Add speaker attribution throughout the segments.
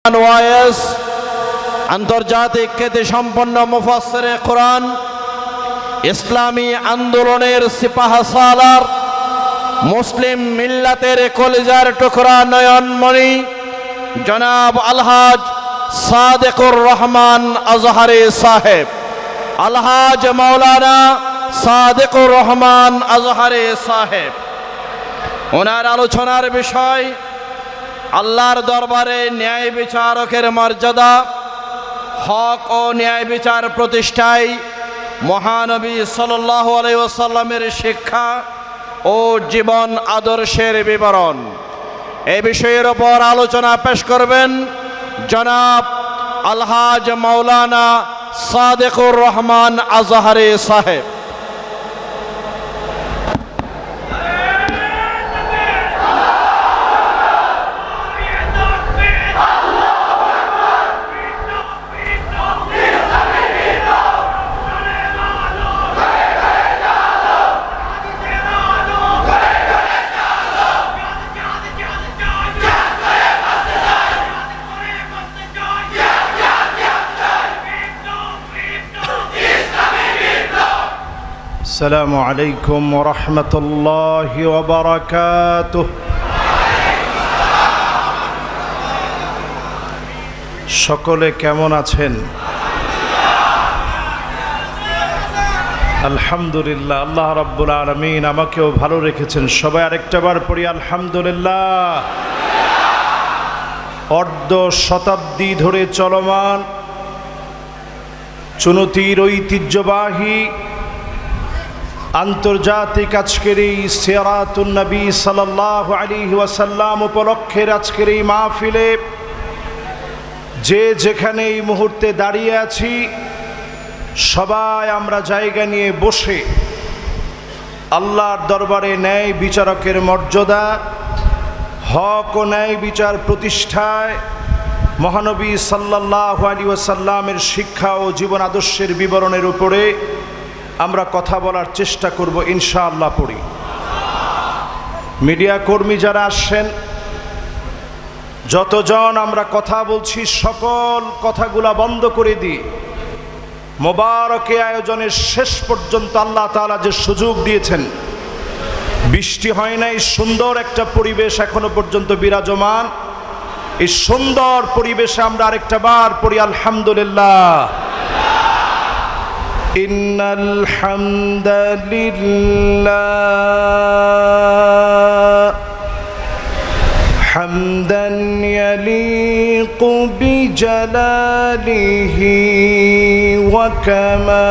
Speaker 1: Wise আন্তর্জাতিক খ্যাতিসম্পন্ন মুফাসসিরে কোরআন, ইসলামী আন্দোলনের সিপাহসালার, মুসলিম মিল্লাতের কলিজার টুকরা নয়নমণি জনাব আলহাজ সাদেকুর রহমান আজহারি সাহেব, আলহাজ মাওলানা সাদেকুর রহমান আজহারি সাহেব, ওনার আলোচনার বিষয় আল্লাহর দরবারে ন্যায় বিচারকের মর্যাদা, হক ও ন্যায় বিচার প্রতিষ্ঠায় মহানবী সাল্লাল্লাহু আলাইহি ওয়াসাল্লামের শিক্ষা ও জীবন আদর্শের বিবরণ। এই বিষয়ের উপর আলোচনা পেশ করবেন জনাব আলহাজ মাওলানা সাদেকুর রহমান আজহারি সাহেব।
Speaker 2: আসসালামু আলাইকুম ওয়া রাহমাতুল্লাহি ওয়া বারাকাতুহু। সকলে কেমন আছেন? আলহামদুলিল্লাহ, আল্লাহ রাব্বুল আলামিন আমাকেও ভালো রেখেছেন। সবাই আরেকটাবার পড়ি আলহামদুলিল্লাহ। অর্ধ শতাব্দী ধরে চলমান চুনতির ঐতিহ্যবাহী আন্তর্জাতিক আজকের এই সিরাতুন নবী সাল্লাল্লাহু আলাইহি ওয়াসাল্লাম উপলক্ষের আজকের এই মাহফিলে যে যেখানে এই মুহূর্তে দাঁড়িয়ে আছি, সবাই আমরা জায়গা নিয়ে বসে আল্লাহর দরবারে ন্যায় বিচারকের মর্যাদা, হক ও ন্যায় বিচার প্রতিষ্ঠায় মহানবী সাল্লাল্লাহু আলাইহি ওয়াসাল্লামের শিক্ষা ও জীবন আদর্শের বিবরণের উপরে আমরা কথা বলার চেষ্টা করব ইনশাআল্লাহ। পড়ি। মিডিয়া কর্মী যারা আসছেন, যতজন আমরা কথা বলছি, সকল কথাগুলা বন্ধ করে দিই। মোবারকে আয়োজনের শেষ পর্যন্ত আল্লাহ তাআলা যে সুযোগ দিয়েছেন, বৃষ্টি হয় নাই, সুন্দর একটা পরিবেশ এখনো পর্যন্ত বিরাজমান। এই সুন্দর পরিবেশে আমরা আরেকটা বার পড়ি আলহামদুলিল্লাহ। ইন্নাল হামদালিল্লাহ হামদান ইয়ালিকু বিজালালিহি ওয়া কামালিহি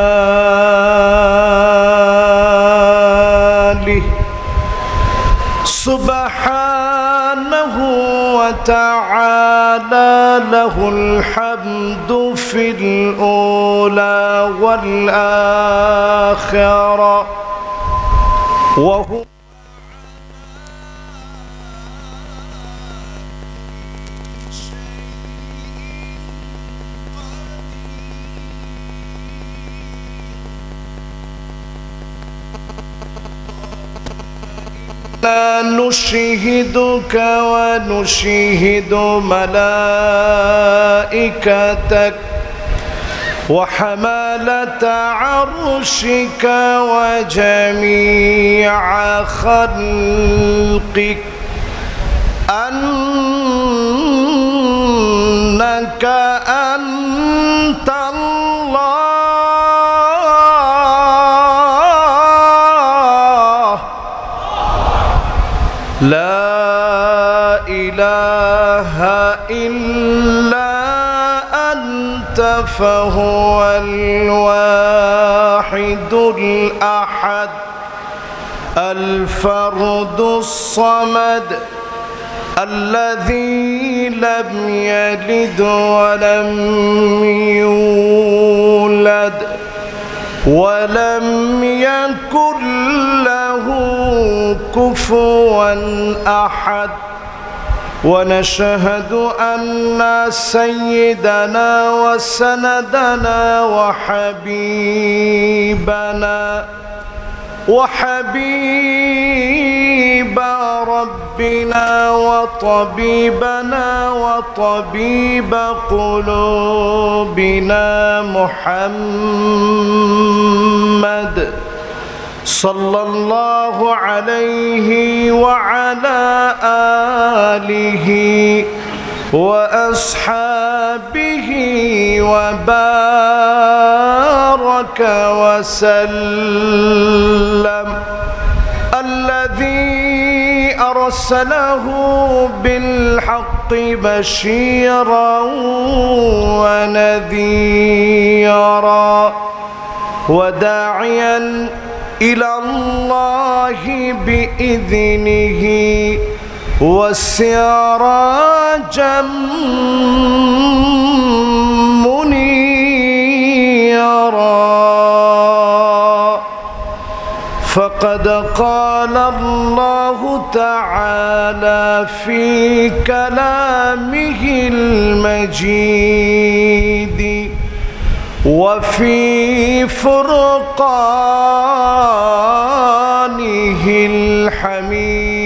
Speaker 2: সুবহানাহু ওয়া তাআলা লাহুল হামদু ফিল উলা ওয়াল আখিরা ওয়া হুয়া نشهدك ونشهد ملائكتك وحملة عرشك وجميع خلقك أنك أنت الله لا إله إلا أنت فهو الواحد الأحد الفرد الصمد الذي لم يلد ولم يولد ولم يكن له كفوا أحد ونشهد أن سيدنا وسندنا وحبيبنا وحبيب ربنا وطبيبنا وطبيب قلوبنا محمد صلى الله عليه وعلى آله وأصحابه وبارك وسلم الذي أرسله بالحق بشيرا ونذيرا وداعيا إلى الله بإذنه وسراجا منيرا فقد قال الله تعالى في كلامه المجيد وفي فرقانه الحميد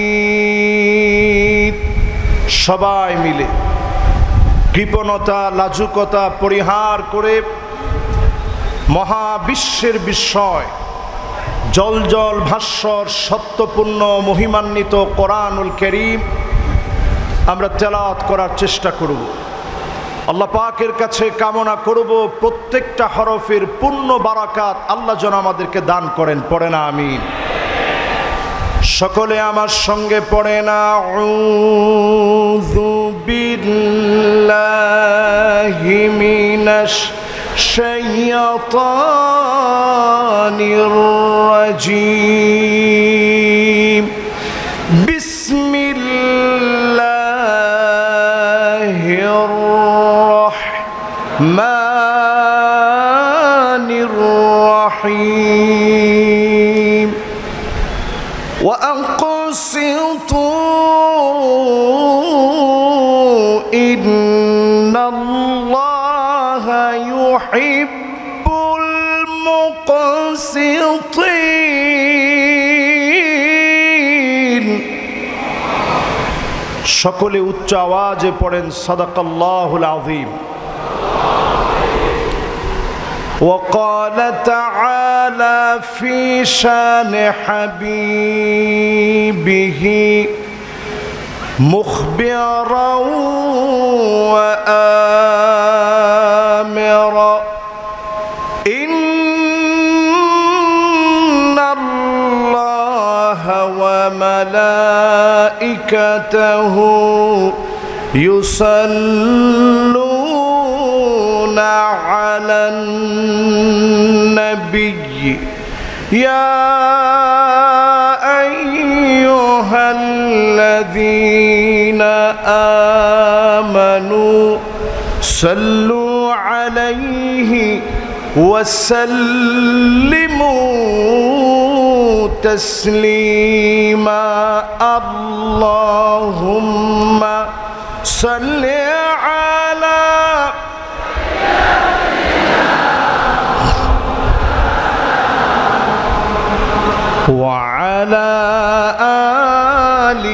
Speaker 2: সবাই মিলে কৃপণতা লাজুকতা পরিহার করে মহাবিশ্বের বিস্ময় জলজল ভাস্বর সত্যপূর্ণ মহিমান্বিত কোরআনুল কারীম আমরা তেলাওয়াত করার চেষ্টা করব। আল্লাহ পাকের কাছে কামনা করব প্রত্যেকটা হরফের পূর্ণ বারাকাত আল্লাহ যেন আমাদেরকে দান করেন। পড়ে না আমিন। সকলে আমার সঙ্গে পড়েন আউযু বিল্লাহি মিনাশ শাইতানির রাজীম বিসমিল্লাহির রাহমানির রাহিম وأقسطوا إن الله يحب المقسطين সকলে উচ্চ আওয়াজে পড়েন সাদাকাল্লাহুল আযীম। وقال تعالى في شان حبيبه مخبرا وآمرا إن الله وملائكته يصلون على النبي يا أيها الذين آمنوا صلوا عليه وسلموا تسليما اللهم صل على وعلى آل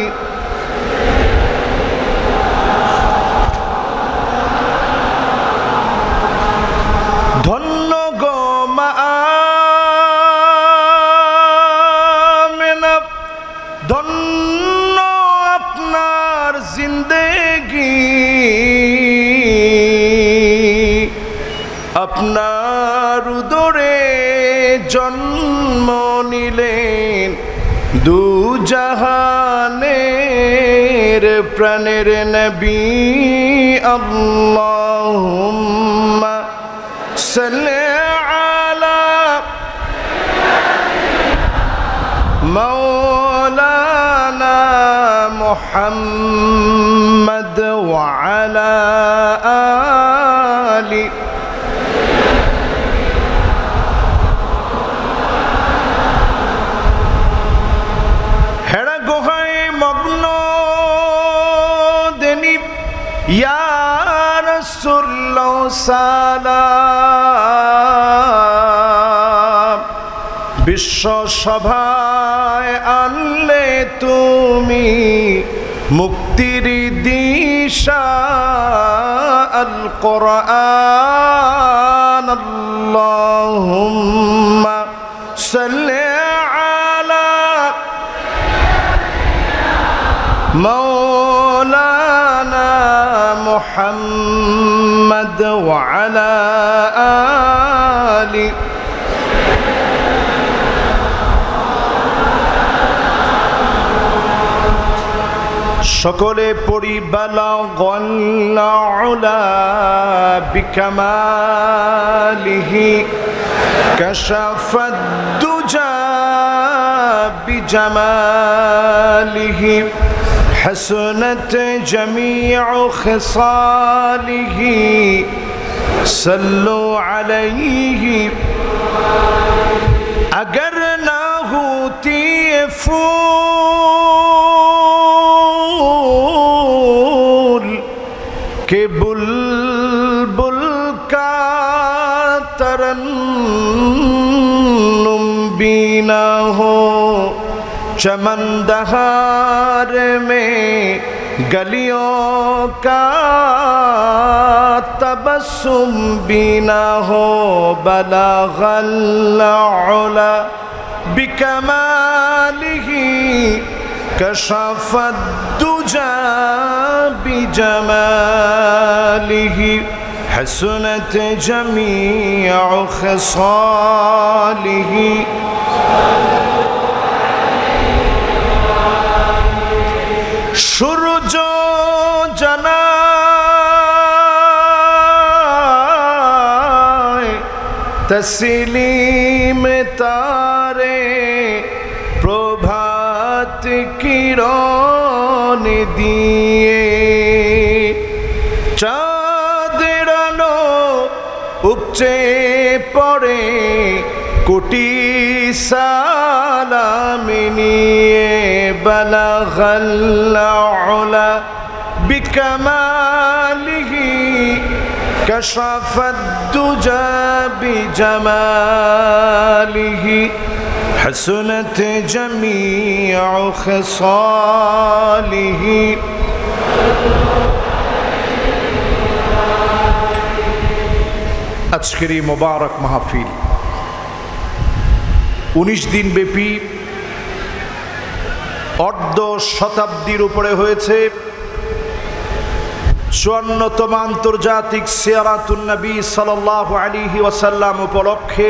Speaker 2: ধন্য গো মা আমেনা ধন্য আপনার জিন্দেগি আপনার উদরে জন্ম নিলেন দু জাহানের প্রাণের নবী আল্লাহুম্মা সাল্লি আলা মাওলানা মুহাম্মদ ওয়া আলা আলি ইয়া রাসূলুল্লাহ সালাম বিশ্ব সভায় আনলে তুমি মুক্তির দিশা আল কোরআন আল্লাহুম্মা সাল্লি আলা মাওলানা মুহাম্মদ ওয়া আলা আলি সকলে পড়ি বালাগাল উলা বিকামালিহি কাশাফাদ দুজা বিজামালিহি হাসনাত জামিউ খিসালিহি সাল্লু আলাইহি अगर ना होती फूल के बुलबुल का तरन्नुम भी ना हो चमन दहार में गलियों का तबस्सुम भी ना हो बलागल उला बिकमालिही कशफद दुजा बिजमालिही हसनत जमीउ खसालिही सूरज जना तस्लीम तारे प्रभात किरण दिए चाँदरानो उपचे पड़े कोटि सालाम निये बलागल उला बिकमालिही कशफद दुजा बिजमालिही हसनत जमीउ खसालिही আজকের এই মোবারক মাহফিল 19 দিন ব্যাপী অর্ধ শতাব্দীর উপরে হয়েছে। 54তম আন্তর্জাতিক সিয়ারাতুন নবী সাল্লাল্লাহু আলাইহি ওয়াসাল্লাম উপলক্ষে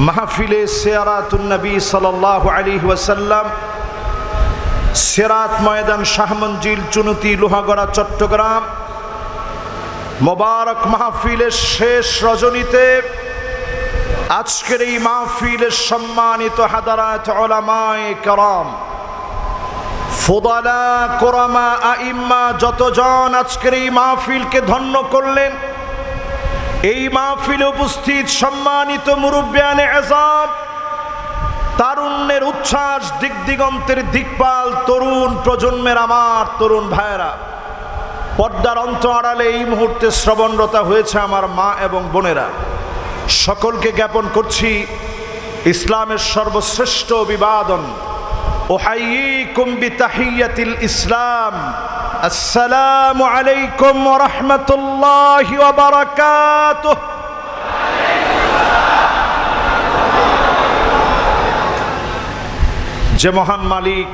Speaker 2: মাহফিলে সিয়ারাতুন নবী সাল্লাল্লাহু আলাইহি ওয়াসাল্লাম সিরাত ময়দান শাহ মঞ্জিল চুনুতি লোহাগড়া চট্টগ্রাম মোবারক মাহফিলের শেষ রজনীতে আজকের এই মাহফিলের সম্মানিত হাদারাত উলামায়ে কেরাম ফুদালা কুরামা আইম্মা যতজন আজকের এই মাহফিলকে ধন্য করলেন, এই মাহফিলে উপস্থিত সম্মানিত মুরব্বিয়ানে আযম, তারুণ্যের উচ্ছ্বাস, দিগদিগন্তের দিকপাল তরুণ প্রজন্মের আমার তরুণ ভাইয়েরা, পর্দার অন্তরালে এই মুহূর্তে শ্রবণরতা হয়েছে আমার মা এবং বোনেরা, সকলকে জ্ঞাপন করছি ইসলামের সর্বশ্রেষ্ঠ অভিবাদন। উহাইয়িকুম বিতাহিয়াতিল ইসলাম, আসসালামু আলাইকুম ওয়া রাহমাতুল্লাহি ওয়া বারাকাতুহু। যে মহান মালিক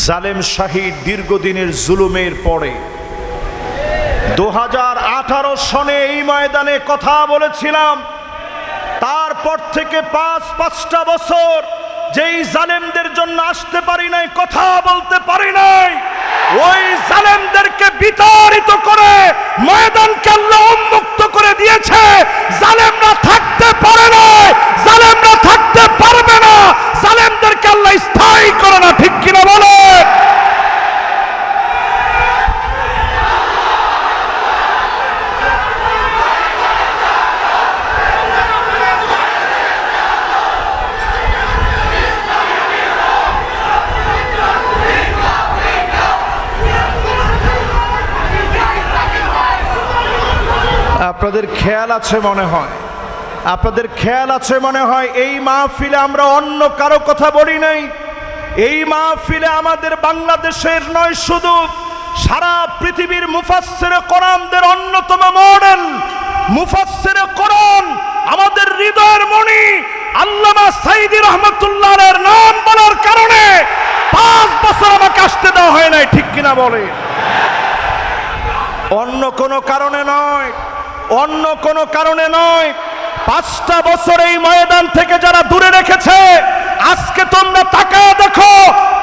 Speaker 2: জালেম শাহীর দীর্ঘদিনের জুলুমের পরে 2018 সনে এই ময়দানে কথা বলেছিলাম, তারপর থেকে পাঁচটা বছর যেই জালেমদের জন্য আসতে পারি নাই, কথা বলতে পারি নাই, ওই জালেমদেরকে বিতাড়িত করে ময়দানকে আল্লাহ উন্মুক্ত করে দিয়েছে। জালেমরা থাকতে পারে না, জালেমরা থাকতে পারবে না, জালেমদেরকে আল্লাহ স্থায়ী করে না, ঠিক কিনা বলে? আপনাদের খেয়াল আছে মনে হয় আপনাদের খেয়াল আছে মনে হয় এই মাহফিলে আমরা অন্য কারো কথা বলি নাই। এই মাহফিলে আমাদের বাংলাদেশের নয়, শুধু সারা পৃথিবীর মুফাসসিরে কোরআনদের অন্যতম মডেল মুফাসসিরে কোরআন আমাদের হৃদয়ের মণি আল্লামা সাঈদী রাহমাতুল্লাহর নাম বলার কারণে 5 বছর আমাকে আসতে দেওয়া হয় নাই, ঠিক কিনা বলে? অন্য কোনো কারণে নয়, অন্য কোনো কারণে নয়। 5টা বছর এই ময়দান থেকে যারা দূরে রেখেছে, আজকে তোমরা তাকায় দেখো,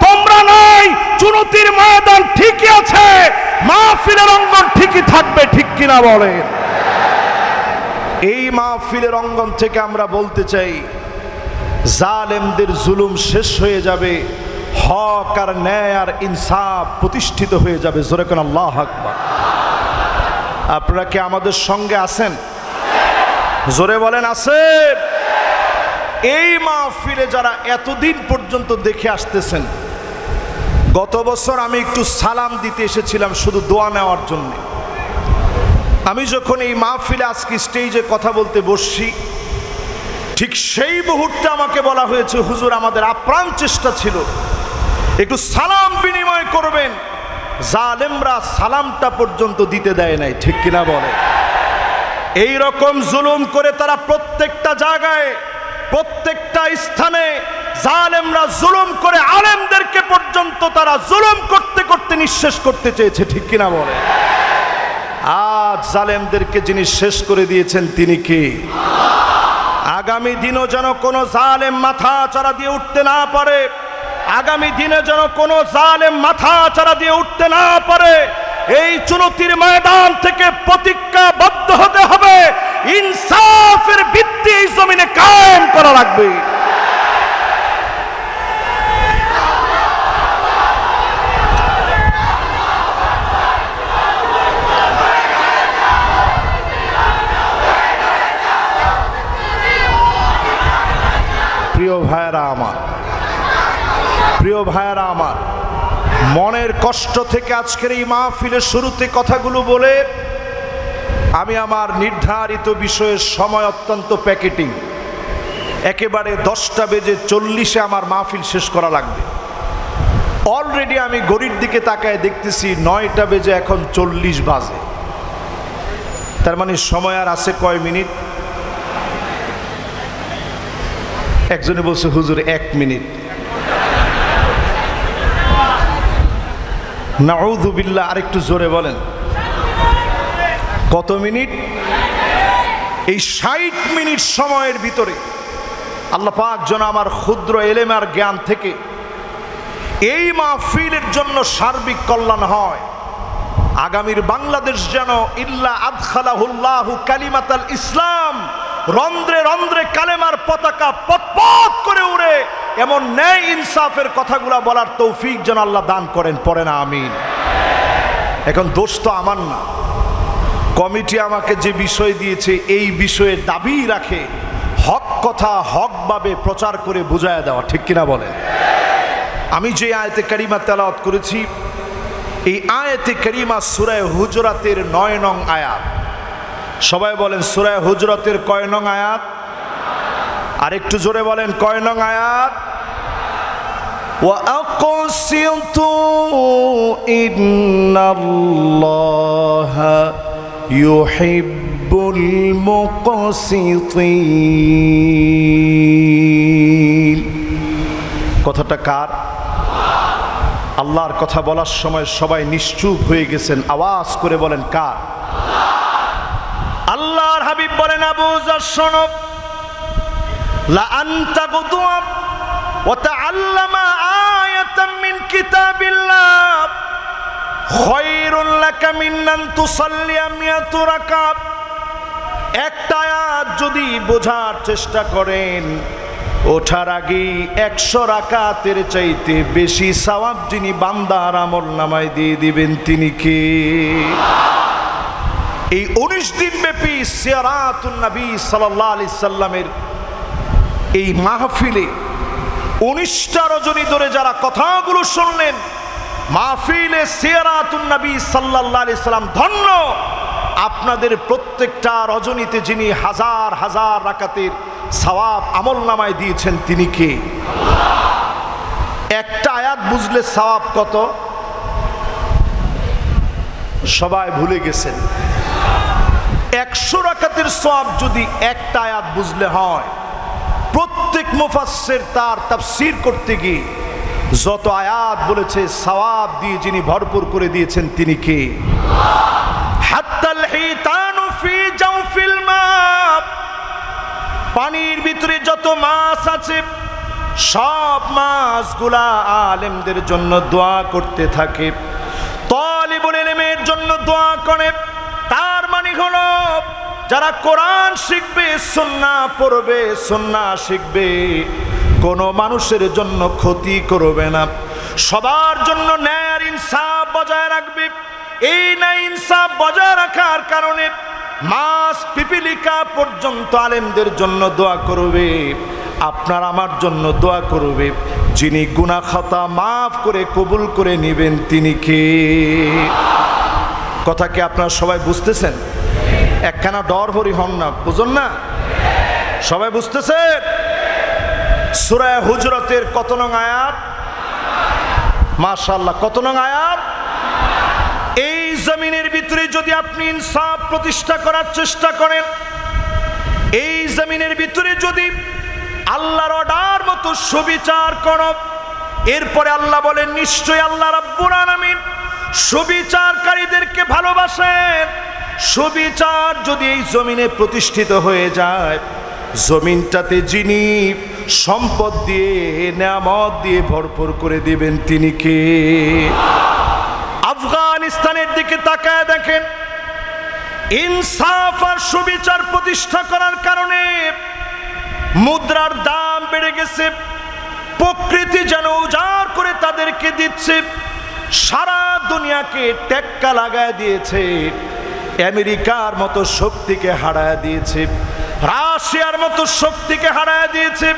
Speaker 2: তোমরা নাই, চুনতির ময়দান ঠিকই আছে, মাহফিলের অঙ্গন ঠিকই থাকবে, ঠিক কিনা বলে? এই মাহফিলের অঙ্গন থেকে আমরা বলতে চাই, জালেমদের জুলুম শেষ হয়ে যাবে, হক আর ন্যায় আর ইনসাফ প্রতিষ্ঠিত হয়ে যাবে। জোরে কোন আল্লাহু আকবার। আপনারা কি আমাদের সঙ্গে আছেন? জোরে বলেন আছেন? এই মাহফিলে যারা এতদিন পর্যন্ত দেখে আসতেছেন, গত বছর আমি একটু সালাম দিতে এসেছিলাম শুধু দোয়া নেওয়ার জন্য। আমি যখন এই মাহফিলে আজকে স্টেজে কথা বলতে বসছি, ঠিক সেই মুহূর্তে আমাকে বলা হয়েছে, হুজুর আমাদের আপ্রাণ চেষ্টা ছিল একটু সালাম বিনিময় করবেন। জালেমরা সালামটা পর্যন্ত দিতে দেয় নাই, ঠিক কিনা বলে? এই রকম জুলুম করে তারা প্রত্যেকটা জায়গায়, প্রত্যেকটা স্থানে জালেমরা জুলুম করে আলেমদেরকে পর্যন্ত তারা জুলুম করতে করতে নিঃশেষ করতে চেয়েছে, ঠিক কিনা বলে? আজ জালেমদেরকে যিনি শেষ করে দিয়েছেন তিনি কে? আগামী দিনও যেন কোনো জালেম মাথা চাড়া দিয়ে উঠতে না পারে, আগামী দিনে যেন কোনো জালেম মাথা চাড়া দিয়ে উঠতে না পারে। এই চুনতির ময়দান থেকে প্রতিজ্ঞাবদ্ধ হতে হবে, ইনসাফের ভিত্তি এই জমিনে কায়েম করা লাগবে। প্রিয় ভাইয়েরা আমার, প্রিয় ভাইয়েরা আমার, মনের কষ্ট থেকে আজকের এই মাহফিলের শুরুতে কথাগুলো বলে আমি আমার নির্ধারিত বিষয়ের সময় অত্যন্ত প্যাকেটিং, একেবারে 10:40 আমার মাহফিল শেষ করা লাগবে। অলরেডি আমি ঘড়ির দিকে তাকায় দেখতেছি 9টা বেজে এখন 40 বাজে। তার মানে সময় আর আছে কয় মিনিট? একজনে বলছে হুজুর 1 মিনিট। নাউযু বিল্লাহ, আরেকটু জোরে বলেন কত মিনিট? এই 60 মিনিট সময়ের ভিতরে আল্লাহ পাক যেন আমার ক্ষুদ্র এলেম আর জ্ঞান থেকে এই মাহফিলের জন্য সার্বিক কল্যাণ হয়। আগামীর বাংলাদেশ যেন ইল্লা আদখালাহুল্লাহু কালিমাতাল ইসলাম, রন্ধ্রে রন্ধ্রে কালেমার পতাকা পতপত করে উড়ে, এমন ন্যায় ইনসাফের কথাগুলা বলার তৌফিক যেন আল্লাহ দান করেন। পড়ে না আমিন। এখন দোষ তো আমার না, কমিটি আমাকে যে বিষয় দিয়েছে এই বিষয়ে দাবি রাখে হক কথা হকভাবে প্রচার করে বুঝায় দেওয়া, ঠিক কিনা বলেন? আমি যে আয়াতে কারিমা তেলাওয়াত করেছি, এই আয়াতে কারিমা সূরা হুজরাতের 9 নং আয়াত। সবাই বলেন সূরা হুজরাতের কয় নং আয়াত? আর একটু জোরে বলেন কয় নং আয়াত? ওয়া আকাসিতু ইন্নাল্লাহা ইউহিব্বুল মুকসিতিন। কথাটা কার? আল্লাহর কথা বলার সময় সবাই নিশ্চুপ হয়ে গেছেন, আওয়াজ করে বলেন কার? আল্লাহর হাবিব বলেন, আবু যর শোনো, লা আনতা গুদুয়া ওয়া তাআল্লামা আয়াতাম মিন কিতাবিল্লাহ খায়রুল লাকা মিন আন তুসাল্লিয়া মিয়াতু রাকাত। একটা আয়াত যদি বোঝার চেষ্টা করেন, ওঠার আগে 100 রাকাতের চাইতে বেশি সওয়াব যিনি বান্দার আমল নামায় দিয়ে দিবেন তিনি কে? এই 19 দিন ব্যাপী সিয়ারাতুন নবী সাল্লাল্লাহু আলাইহি সাল্লামের এই মাহফিলে 19টা রজনী ধরে যারা কথাগুলো শুনলেন, মাহফিলে সিয়ারাতুন নবী সাল্লাল্লাহু আলাইহি সাল্লাম ধন্য। আপনাদের প্রত্যেকটা রজনীতে যিনি হাজার হাজার রাকাতের সওয়াব আমল নামায় দিয়েছেন তিনি কে? একটা আয়াত বুঝলে সওয়াব কত সবাই ভুলে গেছেন। 100 রাকাতের সওয়াব যদি একটা আয়াত বুঝলে হয়, প্রত্যেক মুফাসসির তার তাফসীর করতে গিয়ে যত আয়াত বলেছে সওয়াব দিয়ে যিনি ভরপুর করে দিয়েছেন তিনি কে? হাত্তাল হিতানু ফি জাওফিল মা, পানির ভিতরে যত মাছ আছে সব মাছগুলা আলেমদের জন্য দোয়া করতে থাকে, তালিবুল ইলমের জন্য দোয়া করে। তার মানে হলো যারা কোরআন শিখবে, সুন্নাহ পড়বে, সুন্নাহ শিখবে, কোনো মানুষের জন্য ক্ষতি করবে না, সবার জন্য ন্যায় আর ইনসাফ বজায় রাখবে। এই ন্যায় ইনসাফ বজায় রাখার কারণে মাছ পিপিলিকা পর্যন্ত আলেমদের জন্য দোয়া করবে, আপনার আমার জন্য দোয়া করবে। যিনি গুনাহ খাতা মাফ করে কবুল করে নেবেন তিনি কে? কথা কি আপনারা সবাই বুঝতেছেন? একখানা ডর হরি হন না, বুঝুন না? সবাই বুঝতেছেন? সূরা হুজরাতের কত নং আয়াত? মাশাআল্লাহ, কত নং আয়াত? এই জমিনের ভিতরে যদি আপনি ইনসাফ প্রতিষ্ঠা করার চেষ্টা করেন, এই জমিনের ভিতরে যদি আল্লাহর অর্ডার মতো সুবিচার করো, এরপরে আল্লাহ বলেন নিশ্চয়ই আল্লাহ রাব্বুল আলামিন সুবিচারকারীদেরকে ভালোবাসেন। সুবিচার যদি এই জমিনে প্রতিষ্ঠিত হয়ে যায়, জমিনটাতে যিনি সম্পদ দিয়ে নেয়ামত দিয়ে ভরপুর করে দিবেন তিনি কে? আফগানিস্তানের দিকে তাকায় দেখেন, ইনসাফ আর সুবিচার প্রতিষ্ঠা করার কারণে মুদ্রার দাম বেড়ে গেছে, প্রকৃতি যেন উজাড় করে তাদেরকে দিচ্ছে, সারা দুনিয়াকে টেক্কা লাগায় দিয়েছে, আমেরিকার মতো শক্তিকে হারায় দিয়েছে, রাশিয়ার মতো শক্তিকে হারায় দিয়েছে।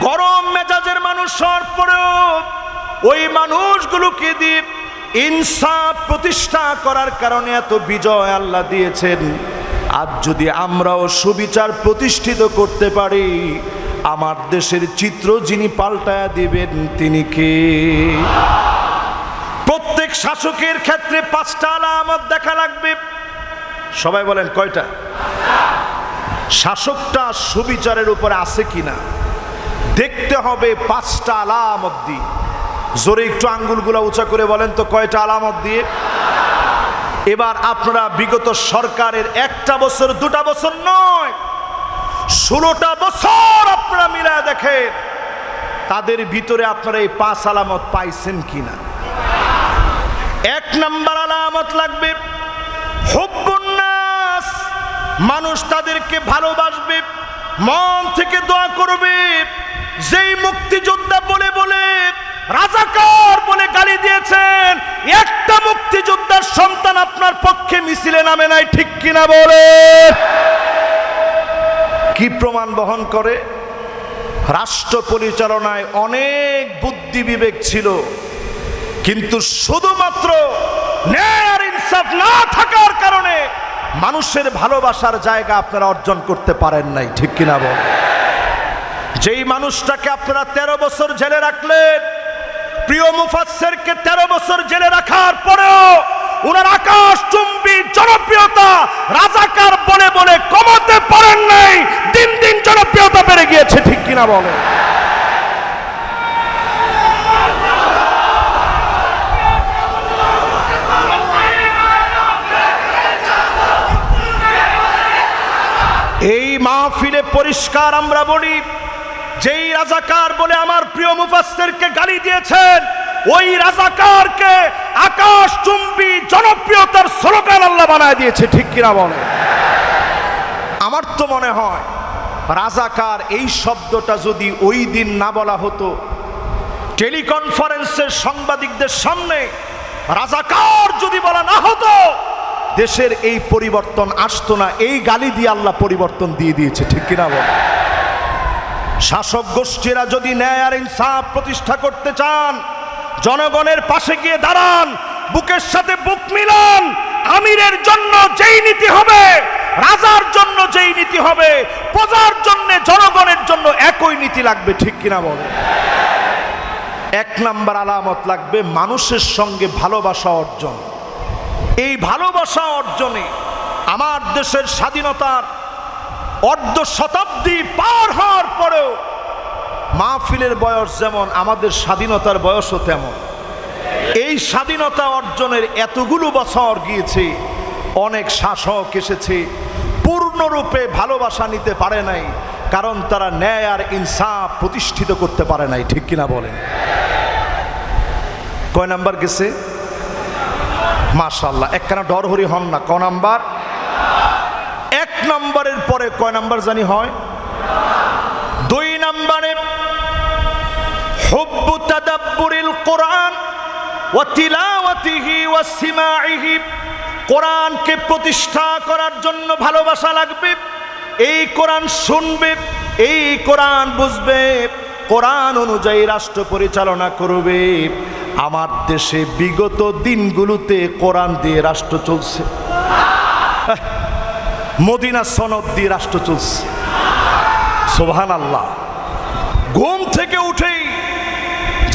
Speaker 2: গরম মেজাজের মানুষ হওয়ার পরেও ওই মানুষগুলোকে দিয়ে ইনসাফ প্রতিষ্ঠা করার কারণে এত বিজয় আল্লাহ দিয়েছেন। আজ যদি আমরাও সুবিচার প্রতিষ্ঠিত করতে পারি, আমার দেশের চিত্র যিনি পাল্টায়া দিবেন তিনি কে? প্রত্যেক শাসকের ক্ষেত্রে 5টা আলামত দেখা লাগবে। সবাই বলেন কয়টা? শাসকটা সুবিচারের উপরে আছে কিনা দেখতে হবে 5টা আলামত দিয়ে। জোরে একটু আঙ্গুলগুলা উঁচা করে বলেন তো কয়টা আলামত দিয়ে? এবার আপনারা বিগত সরকারের 1টা বছর 2টা বছর নয়, 16টা বছর আপনারা মিলায় দেখেন তাদের ভিতরে আপনারা এই 5 আলামত পাইছেন কিনা। 1 নাম্বার আলামত লাগবে হুব্বুন নাস, মানুষ তাদেরকে ভালোবাসবে, মন থেকে দোয়া করবে। যেই মুক্তিযোদ্ধা বলে বলে রাজাকার বলে গালি দিয়েছেন, একটা মুক্তিযোদ্ধার সন্তান আপনার পক্ষে মিছিলে নামে নাই, ঠিক কিনা বলে? কি প্রমাণ বহন করে? রাষ্ট্র পরিচালনায় অনেক বুদ্ধি বিবেক ছিল, কিন্তু শুধুমাত্র ন্যায় আর ইনসাফ না থাকার কারণে মানুষের ভালোবাসার জায়গা আপনারা অর্জন করতে পারেন নাই, ঠিক কিনা বল? যেই মানুষটাকে আপনারা 13 বছর জেলে রাখলেন, প্রিয় মুফাসসিরকে 13 বছর জেলে রাখার পরেও ওনার আকাশচুম্বী জনপ্রিয়তা রাজাকার বলে বলে কমাতে পারেন নাই, দিন দিন জনপ্রিয়তা বেড়ে গিয়েছে, ঠিক কিনা বলে? এই মাহফিলে পরিষ্কার আমরা বলি, যেই রাজাকার বলে আমার প্রিয় মুফাসসিরকে গালি দিয়েছেন, ওই রাজাকারকে আকাশচুম্বী জনপ্রিয়তার স্লোগান আল্লাহ বানায় দিয়েছে, ঠিক কিনা বলে? আমার তো মনে হয় রাজাকার এই শব্দটা যদি ওই দিন না বলা হতো, টেলিকনফারেন্সের সাংবাদিকদের সামনে রাজাকার যদি বলা না হতো, দেশের এই পরিবর্তন আসতো না। এই গালি দিয়ে আল্লাহ পরিবর্তন দিয়ে দিয়েছে, ঠিক কিনা বলে? শাসক গোষ্ঠীরা যদি ন্যায় আর ইনসাফ প্রতিষ্ঠা করতে চান, জনগণের পাশে গিয়ে দাঁড়ান, বুকের সাথে বুক মিলান, আমিরে জনগণের জন্য যেই নীতি হবে, রাজার জন্য যেই নীতি হবে, প্রজার জন্য জনগণের জন্য একই নীতি লাগবে, ঠিক কিনা বলে? এক নাম্বার আলামত লাগবে মানুষের সঙ্গে ভালোবাসা অর্জন। এই ভালোবাসা অর্জনে আমার দেশের স্বাধীনতার অর্ধ শতাব্দী পার হওয়ার পরেও মাহফিলের বয়স যেমন, আমাদের স্বাধীনতার বয়সও তেমন। এই স্বাধীনতা অর্জনের এতগুলো বছর গিয়েছে, অনেক শাসক এসেছে, পূর্ণরূপে ভালোবাসা নিতে পারে নাই, কারণ তারা ন্যায় আর ইনসাফ প্রতিষ্ঠিত করতে পারে নাই, ঠিক কিনা বলেন? কয় নাম্বার গেছে? মাশাআল্লাহ, একখানা ডরহরি হন না। ক নাম্বার? এক নম্বরের পরে কয় নাম্বার জানি হয়? দুই নম্বরে হুব্বু তাদাব্বুরিল কোরআন ওয়া তিলাওয়াতিহি ওয়া সিমাইহি। কোরআনকে প্রতিষ্ঠা করার জন্য ভালোবাসা লাগবে। এই কোরআন শুনবে, এই কোরআন বুঝবে, কোরআন অনুযায়ী রাষ্ট্র পরিচালনা করবে। আমার দেশে বিগত দিনগুলোতে কোরআন দিয়ে রাষ্ট্র চলছে, মদিনা সনদ দিয়ে রাষ্ট্র চলছে। সুবহানাল্লাহ। ঘুম থেকে উঠেই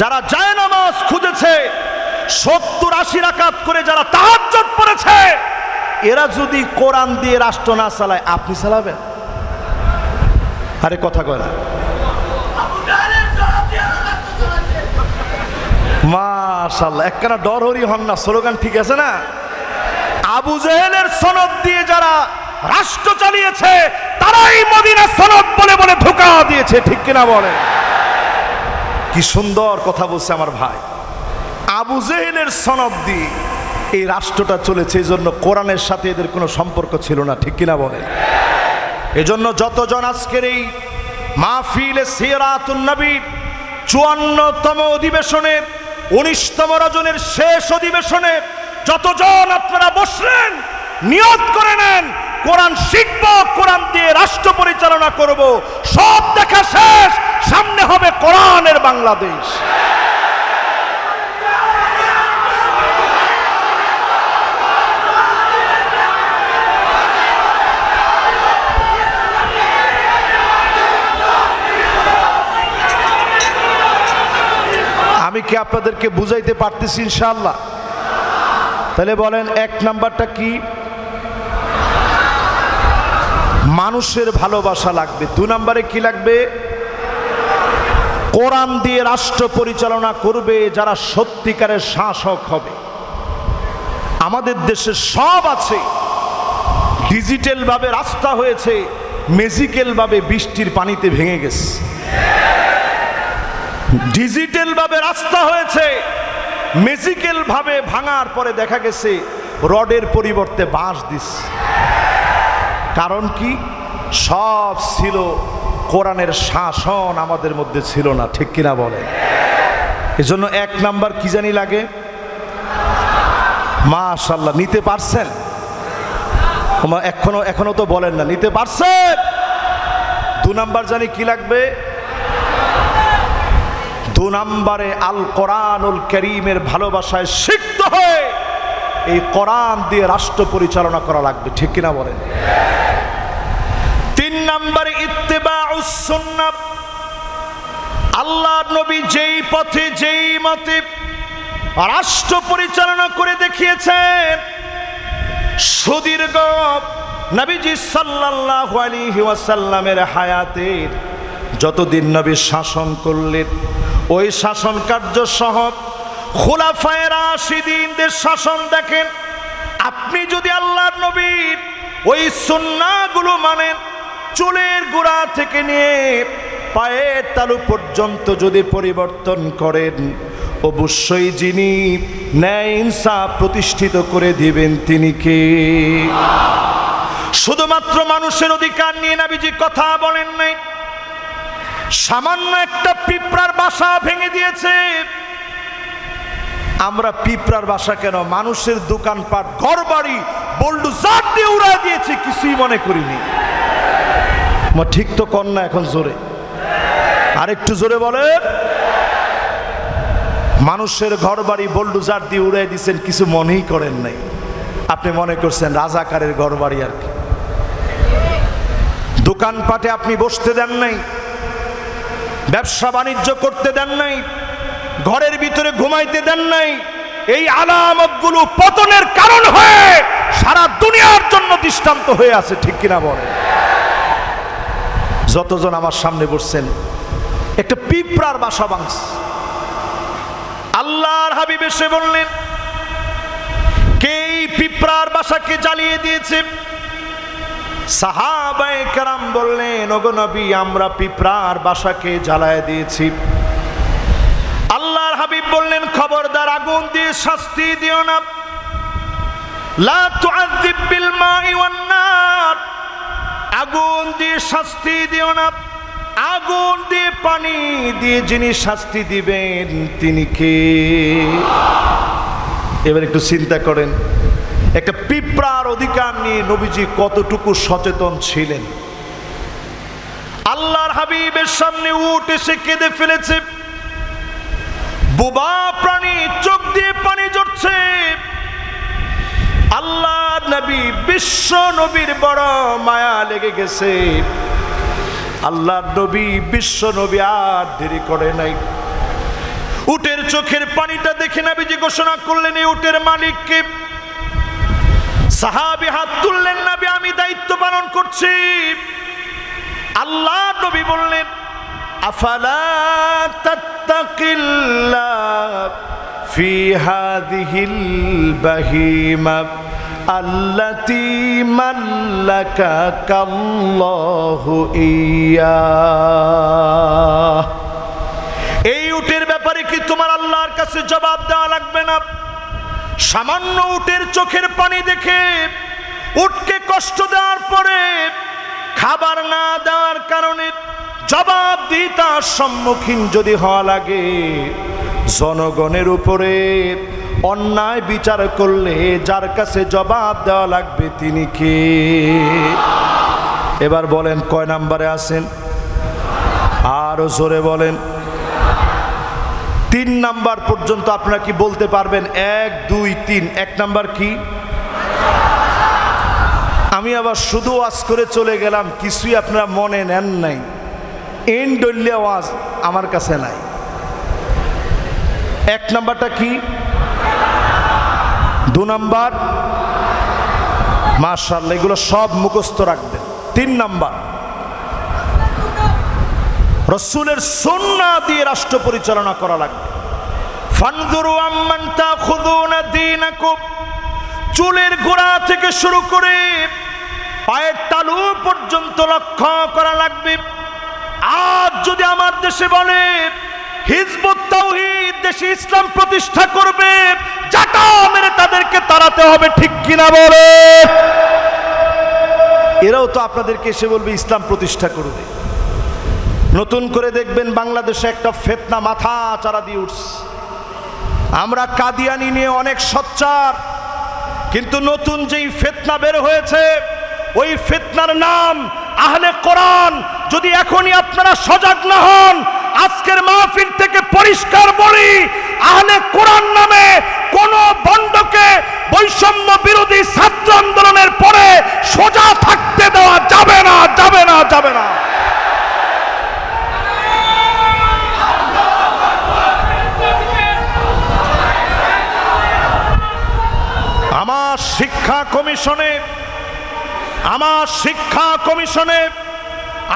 Speaker 2: যারা জায়নামাজ খুঁজেছে, 70-80 রাকাত করে যারা তাহাজ্জুদ পড়েছে, এরা যদি কোরআন দিয়ে রাষ্ট্র না চালায়, আপনি চালাবেন? আরে কথা কয় না। মাশাআল্লাহ, একখানা ডরহরি হন না, স্লোগান ঠিক আছে না? আবু জেহেলের সনদ দিয়ে যারা রাষ্ট্র চালিয়েছে, তারাই মদিনা সনদ বলে বলে ধোঁকা দিয়েছে, ঠিক কিনা বলে? কি সুন্দর কথা বলছে আমার ভাই। আবু জেহেলের সনদ দিয়ে এই রাষ্ট্রটা চলেছে, এই জন্য কোরআনের সাথে এদের কোনো সম্পর্ক ছিল না, ঠিক কিনা বলেন? এজন্য যতজন আজকের এই মাহফিলে সিরাতুন নবীর 54তম অধিবেশনের 19তম রজনের শেষ অধিবেশনে যতজন আপনারা বসলেন, নিয়ত করে নেন কোরআন শিখব, কোরআন দিয়ে রাষ্ট্র পরিচালনা করব। সব দেখা শেষ, সামনে হবে কোরআনের বাংলাদেশ। আমি কি আপনাদেরকে বুঝাইতে পারতেছি ইনশাআল্লাহ? তাহলে বলেন, এক নাম্বারটা কি? মানুষের ভালোবাসা লাগবে। 2 নম্বরে কি লাগবে? কোরআন দিয়ে রাষ্ট্র পরিচালনা করবে যারা সত্যিকারের শাসক হবে। আমাদের দেশে সব আছে, ডিজিটাল ভাবে রাস্তা হয়েছে, ম্যাজিক্যাল ভাবে বৃষ্টির পানিতে ভেঙে গেছে। ডিজিটাল ভাবে রাস্তা হয়েছে, ম্যাজিক্যাল ভাবে ভাঙার পরে দেখা গেছে রডের পরিবর্তে বাঁশ দিচ্ছে। কারণ কি? সব ছিল, কোরআনের শাসন আমাদের মধ্যে ছিল না, ঠিক কিনা বলেন? এজন্য 1 নাম্বার কি জানি লাগে? মাশাআল্লাহ, নিতে পারছেন? এখনো তো বলেন না, নিতে পারছেন? 2 নাম্বার জানি কি লাগবে? 2 নম্বরে আল কোরআনুল কারীমের ভালোবাসায় সিক্ত হয়ে এই কোরআন দিয়ে রাষ্ট্র পরিচালনা করা লাগবে, ঠিক কিনা বলেন? 3 নম্বরে ইত্তিবাউস সুন্নাহ। আল্লাহর নবী যেই পথে যেই মতে রাষ্ট্র পরিচালনা করে দেখিয়েছেন, সুদীর্ঘ নবীজি সাল্লাল্লাহু আলাইহি ওয়াসাল্লামের হায়াতের যতদিন নবী শাসন করলেন, ওই শাসন কার্য সহ খুলাফায়ে রাশিদিনদের শাসন দেখেন। আপনি যদি আল্লাহর নবীর ওই সুন্নাহগুলো মানেন, চুলের গোড়া থেকে নিয়ে পায়ের তালু পর্যন্ত যদি পরিবর্তন করেন, অবশ্যই যিনি ন্যায় ইনসাফ প্রতিষ্ঠিত করে দিবেন তিনি কে? শুধুমাত্র মানুষের অধিকার নিয়ে নবীজি কথা বলেন নাই। সামান্য একটা পিঁপড়ার বাসা ভেঙে দিয়েছে। আমরা পিঁপড়ার বাসা কেন, মানুষের দোকানপাট, ঘরবাড়ি বুলডোজার দিয়ে উড়ায় দিয়েছে, কিছুই মনে করিনি। ঠিক তো কর না এখন জোরে, আরেকটু জোরে বলেন। মানুষের ঘরবাড়ি বুলডোজার দিয়ে উড়াই দিয়েছেন, কিছু মনেই করেন নাই। আপনি মনে করছেন রাজাকারের ঘরবাড়ি আর কি। দোকানপাটে আপনি বসতে দেন নাই, ব্যবসা বাণিজ্য করতে দেন নাই, ঘরের ভিতরে ঘুমাইতে দেন নাই। এই আলামতগুলো পতনের কারণ হয়ে সারা দুনিয়ার জন্য দৃষ্টান্ত হয়ে আছে, ঠিক কিনা বলেন? যতজন আমার সামনে বসছেন একটা পিঁপড়ার বাসা ভাঙছে। আল্লাহর হাবিব এসে বললেন, কে এই পিঁপড়ার বাসাকে জ্বালিয়ে দিয়েছে? সাহাবায়ে কেরাম বললেন, ওগো নবী, আমরা পিঁপড়ার বাসাকে জ্বালায় দিয়েছি। আল্লাহর হাবিব বললেন, খবরদার আগুন দিয়ে শাস্তি দিও না। লা তুআযিব বিল মাই ওয়ান নার, আগুন দিয়ে শাস্তি দিও না। আগুন দিয়ে পানি দিয়ে যিনি শাস্তি দিবেন তিনি কে? এবার একটু চিন্তা করেন, একটা পিঁপড়ার অধিকার নিয়ে নবীজি কতটুকু সচেতন ছিলেন। আল্লাহর হাবিবের সামনে উট এসে কেঁদে ফেলেছে, বোবা প্রাণী, চোখ দিয়ে পানি ঝরছে। আল্লাহ নবী, বিশ্ব নবীর বড় মায়া লেগে গেছে। আল্লাহ নবী, বিশ্ব নবী আর দেরি করে নাই। উটের চোখের পানিটা দেখে নবীজি ঘোষণা করলেন, এই উটের মালিককে। সাহাবী হাত তুললেন, নবী আমি দায়িত্ব পালন করছি। আল্লাহ নবী বললেন, আফালা তাত্তাকিল্লাহ ফি হাযিহিল বাহিমা আল্লাতী মাল্লাকাকাল্লাহু ইয়্যাহ। এই উটের ব্যাপারে কি তোমার আল্লাহর কাছে জবাব দেওয়া লাগবে না? সামান্য উটের চোখের পানি দেখে উটকে কষ্ট দেওয়ার পরে খাবার না দেওয়ার কারণে জবাবদিহিতার সম্মুখীন যদি হওয়া লাগে, জনগণের উপরে অন্যায় বিচার করলে যার কাছে জবাব দেওয়া লাগবে তিনি কে? এবার বলেন কয় নাম্বারে আছেন? আরো জোরে বলেন। 3 নাম্বার পর্যন্ত আপনারা কি বলতে পারবেন? 1 2 3। 1 নাম্বার কি? আমি আবার শুধু ওয়াজ করে চলে গেলাম, কিছুই আপনারা মনে নেন নাই। ইনডলিয়া ওয়াজ আমার কাছে নাই। 1 নাম্বারটা কি? 2 নাম্বার? মাশাআল্লাহ, এগুলো সব মুখস্থ রাখবেন। 3 নাম্বার, রাসূলের সুন্নাহ দিয়ে রাষ্ট্র পরিচালনা করা লাগবে। ফানজুরু আম্মান তাখুযুনা দীনাকুম, চুলের গোড়া থেকে শুরু করে পায়ের তালু পর্যন্ত লক্ষ্য করা লাগবে। আজ যদি আমার দেশে বলে হিজবুত তাওহীদ দেশে ইসলাম প্রতিষ্ঠা করবে, জাটা মেরে তাদেরকে তাড়াতে হবে, ঠিক কিনা বলে? এরাও তো আপনাদেরকে এসে বলবে ইসলাম প্রতিষ্ঠা করবে। নতুন করে দেখবেন বাংলাদেশে একটা ফিতনা মাথা চারা দিয়ে উঠছে। আমরা কাদিয়ানি নিয়ে অনেক সোচ্চার, কিন্তু নতুন যেই ফিতনা বের হয়েছে ওই ফিতনার নাম আহলে কোরআন। যদি এখনই আপনারা সজাগ না হন, আজকের মাহফিল থেকে পরিষ্কার বলি, আহলে কোরআন নামে কোন বন্ডকে বৈষম্য বিরোধী ছাত্র আন্দোলনের পরে সোজা থাকতে দেওয়া যাবে না, যাবে না, যাবে না। আমার শিক্ষা কমিশনে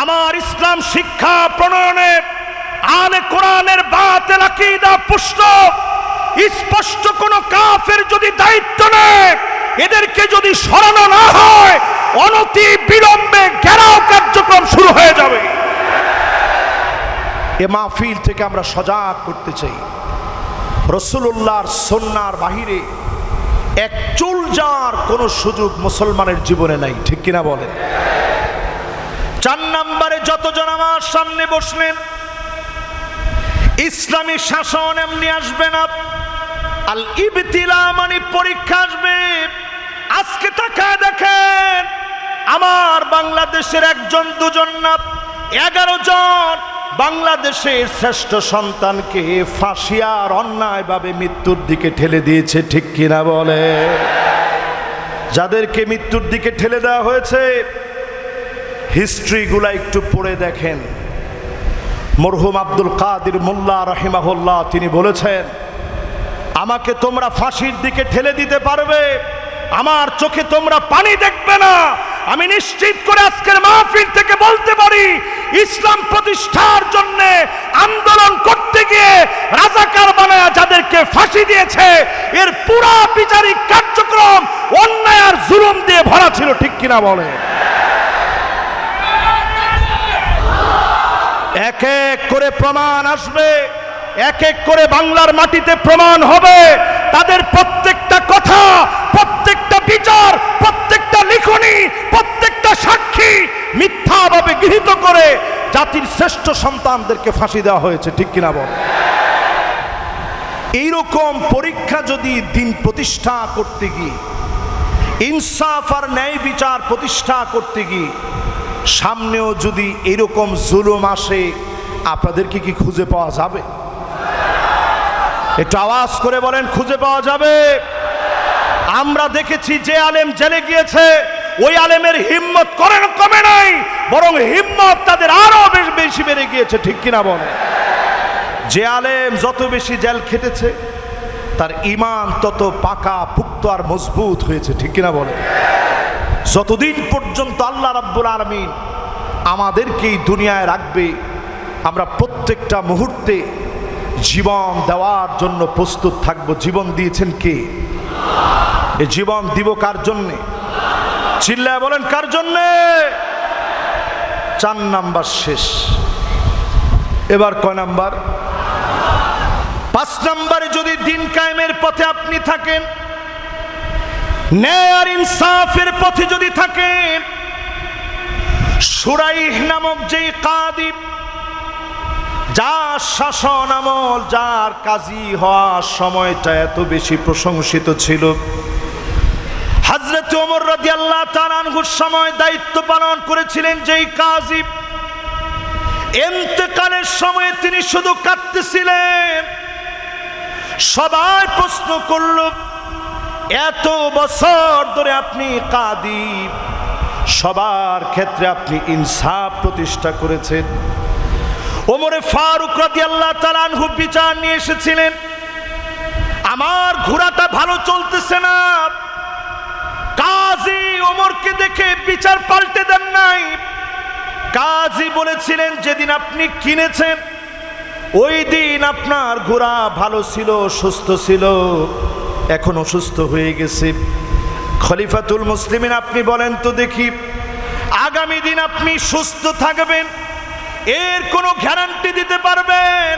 Speaker 2: আমার ইসলাম শিক্ষা প্রণয়নে আহলে কোরআনের বাতিল আকীদা পুষ্ট স্পষ্ট কোন কাফের যদি দায়িত্ব নেয়, এদেরকে যদি সরানো না হয়, অনতি বিলম্বে ঘেরাও কার্যক্রম শুরু হয়ে যাবে। এ মাহফিল থেকে আমরা সজাগ করতে চাই, রাসূলুল্লাহর সুন্নাহর বাহিরে এক চুল যাওয়ার কোন সুযোগ মুসলমানের জীবনে নাই, ঠিক কিনা বলেন? 4 নম্বরে যতজন আমার সামনে বসলেন, ইসলামী শাসন এমনি আসবে না। আল ইবতিলা মানে পরীক্ষা আসবে। আজকে তাকায় দেখেন, আমার বাংলাদেশের 1 জন 2 জন না, 11 জন বাংলাদেশের শ্রেষ্ঠ সন্তানকে ফাঁসি আর অন্যায়ভাবে মৃত্যুর দিকে ঠেলে দিয়েছে, ঠিক কিনা বলে? যাদেরকে মৃত্যুর দিকে ঠেলে দেওয়া হয়েছে, হিস্ট্রিগুলা একটু পড়ে দেখেন। মরহুম আব্দুল কাদের মোল্লা রাহিমাহুল্লাহ তিনি বলেছেন, আমাকে তোমরা ফাঁসির দিকে ঠেলে দিতে পারবে, আমার চোখে তোমরা পানি দেখবে না। আমি নিশ্চিত করে আজকের মাহফিল থেকে বলতে পারি, ইসলাম প্রতিষ্ঠার জন্য আন্দোলন করতে গিয়ে রাজাকার বানায়া যাদেরকে ফাঁসি দিয়েছে, এর পুরো বিচারিক কার্যক্রম অন্যায় আর জুলুম দিয়ে ভরা ছিল, ঠিক কিনা বলে? এক এক করে প্রমাণ আসবে, এক এক করে বাংলার মাটিতে প্রমাণ হবে। তাদের প্রত্যেকটা কথা, প্রত্যেকটা বিচার, প্রত্যেকটা লিখনি, প্রত্যেকটা সাক্ষী মিথ্যাভাবে গৃহীত করে জাতির শ্রেষ্ঠ সন্তানদেরকে ফাঁসি দেওয়া হয়েছে, ঠিক কিনা বল? এইরকম পরীক্ষা যদি দিন প্রতিষ্ঠা করতে গিয়ে, ইনসাফ আর ন্যায় বিচার প্রতিষ্ঠা করতে গিয়ে সামনেও যদি এরকম জুলুম আসে, আপনাদেরকে কি খুঁজে পাওয়া যাবে? একটু আওয়াজ করে বলেন, খুঁজে পাওয়া যাবে? আমরা দেখেছি যে আলেম জেলে গিয়েছে, ওই আলেমের হিম্মত কমে নাই, বরং হিম্মত তাদের আরো বেশি বেড়ে গিয়েছে, ঠিক কিনা বলে? যে আলেম যত বেশি জেল খেটেছে, তার ঈমান তত পাকা পুক্ত আর মজবুত হয়েছে, ঠিক কিনা বলে? যতদিন পর্যন্ত আল্লাহ রাব্বুল আলামিন আমাদেরকে এই দুনিয়ায় রাখবে, আমরা প্রত্যেকটা মুহূর্তে জীবন দেওয়ার জন্য প্রস্তুত থাকবো। জীবন দিয়েছেন কে? এই জীবন দিব কার জন্যে? চিল্লায় বলেন, কার জন্যে? 4 নাম্বার শেষ। এবার কয় নাম্বার? 5 নাম্বারে যদি দিন কায়েমের পথে আপনি থাকেন, ন্যায় আর ইনসাফের পথে যদি থাকেন, শুরাইহ নামক যেই কাদি, যার শাসন আমল, যার কাজী হওয়ার সময়টা এত বেশি প্রশংসিত ছিল, হযরত ওমর রাদিয়াল্লাহু তাআলা আনহুর সময় দায়িত্ব পালন করেছিলেন যেই কাজী, ইন্তেকালের সময় তিনি শুধু কাঁদতেছিলেন। সবাই প্রশ্ন করল, এত বছর ধরে আপনি কাদি, সবার ক্ষেত্রে আপনি ইনসাফ প্রতিষ্ঠা করেছেন। ওমরে ফারুক রাদিয়াল্লাহু তাআলা আনহু বিচার নিয়ে এসেছিলেন, আমার ঘোড়াটা ভালো চলতেছে না। কাজী ওমরকে দেখে বিচার পাল্টে দেন নাই। কাজী বলেছিলেন, যেদিন আপনি কিনেছেন ওই দিন আপনার ঘোড়া ভালো ছিল, সুস্থ ছিল, এখন অসুস্থ হয়ে গেছে। খলিফাতুল মুসলিমিন, আপনি বলেন তো দেখি, আগামী দিন আপনি সুস্থ থাকবেন এর কোনো গ্যারান্টি দিতে পারবেন?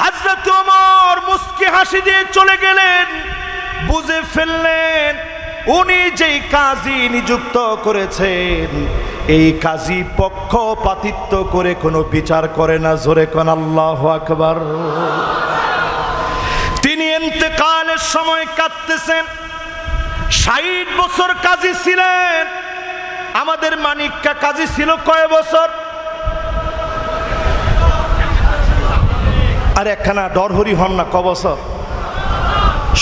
Speaker 2: হযরত ওমর মুস্কি হাসি দিয়ে চলে গেলেন। বুঝে ফেললেন উনি যেই কাজী নিযুক্ত করেছেন, এই কাজী পক্ষপাতিত্ব করে কোনো বিচার করে না। জোরে কোন আল্লাহু আকবার। তিনি ইন্তেকালের সময় কাঁদতেছেন। 60 বছর কাজী ছিলেন। আমাদের মানিক্কা কাজী ছিল কয় বছর? আর একখানা ডরহরি হন না, ক বছর?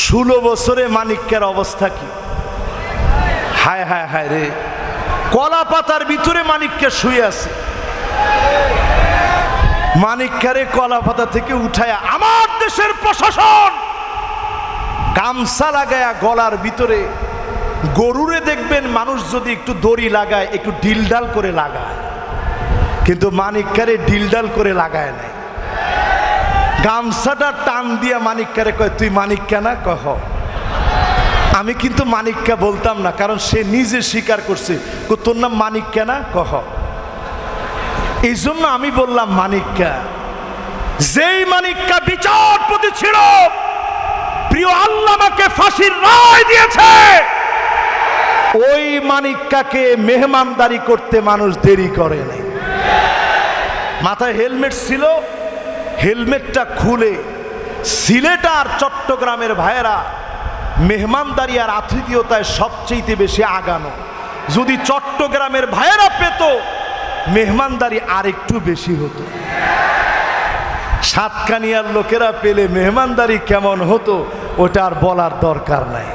Speaker 2: 16 বছরে মানিক্কার অবস্থা কি? হায় হায় হায় রে, কলা পাতার ভিতরে মানিক্কা শুয়ে আছে। মানিক্কারে কলা পাতা থেকে উঠায়া আমার দেশের প্রশাসন গামছা লাগায়া গলার ভিতরে, গরুরে দেখবেন মানুষ যদি একটু দড়ি লাগায় একটু ডিলডাল করে লাগায়, কিন্তু মানিক্কারে ডিলডাল করে লাগায় নাই। গামছাটা টান দিয়া মানিক্কারে কয়, তুই মানিক্কা না? কহ আমি কিন্তু মানিক্কা বলতাম না, কারণ সে নিজে স্বীকার করছে, তোর নাম মানিক্কা না? কহ। এই জন্য আমি বললাম মানিক্কা। যেই মানিক্কা বিচারপতি ছিল, প্রিয় আল্লাহ আমাকে ফাঁসির রায় দিয়েছে, ওই মানিক্কাকে মেহমানদারি করতে মানুষ দেরি করে নাই। মাথায় হেলমেট ছিল, হেলমেটটা খুলে সিলেট আর চট্টগ্রামের ভাইয়েরা মেহমানদারি আর আতিথেয়তায় সবচেয়ে বেশি আগানো। যদি চট্টগ্রামের ভাইয়েরা পেত, মেহমানদারি আরেকটু বেশি হতো। সাতকানিয়ার লোকেরা পেলে মেহমানদারি কেমন হতো ওটা আর বলার দরকার নাই।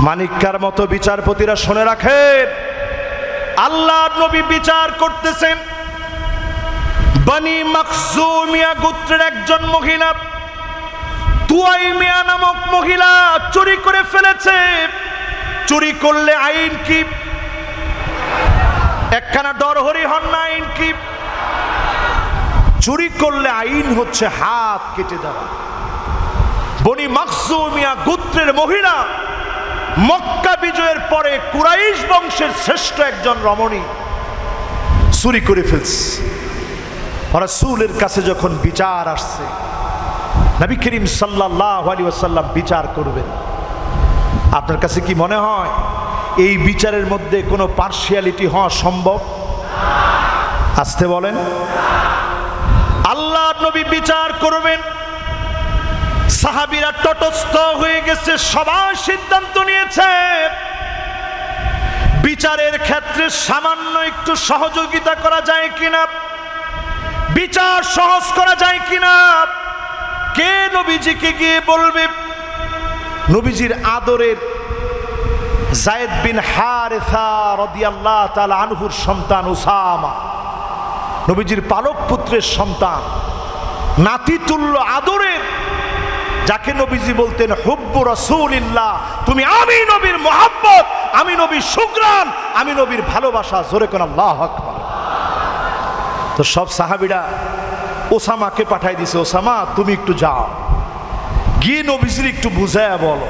Speaker 2: মানিক্কার মতো বিচারপতিরা শুনে রাখেন, আল্লাহ নবী বিচার করতেছেন। বনি মাখজুমিয়া গোত্রের একজন মহিলা, তুয়াইমিয়া নামক মহিলা চুরি করে ফেলেছে। চুরি করলে আইন কি? একখানা দরহরি হন না, আইন কি? চুরি করলে আইন হচ্ছে হাত কেটে দেওয়া। বনি মাখজুমিয়া গোত্রের মহিলা মক্কা বিজয়ের পরে কুরাইশ বংশের শ্রেষ্ঠ একজন রমণী চুরি করে ফেলছে। রাসূলের কাছে যখন বিচার আসছে, নবী করিম সাল্লাল্লাহু আলাইহি ওয়াসাল্লাম বিচার করবেন, আপনার কাছে কি মনে হয় এই বিচারের মধ্যে কোনো পার্সিয়ালিটি হওয়া সম্ভব? আসতে বলেন। আল্লাহর নবী বিচার করবেন, সাহাবীরা তটস্থ হয়ে গেছে, সবাই সিদ্ধান্ত নিয়েছে বিচারের ক্ষেত্রে সামান্য একটু সহযোগিতা করা যায় কিনা, বিচার সহজ করা যায় কিনা। কে নবীজিকে গিয়ে বলবে? নবীজির আদরের যায়েদ বিন হারেসা রাদিয়াল্লাহু তাআলা আনহুর সন্তান উসামা, নবীজির পালক পুত্রের সন্তান, নাতিতুল্য আদরের, যাকে নবীজি বলতেন হুব্বু রাসূলিল্লাহ, তুমি আমি নবীর মোহাব্বত, আমি নবীর সুগ্রাণ, আমি নবীর ভালোবাসা। জোরে কোন আল্লাহু আকবার। তো সব সাহাবীরা ওসামাকে পাঠাই দিছে, ওসামা তুমি একটু যাও, গিয়ে নবীজির একটু বুঝায়া বলো।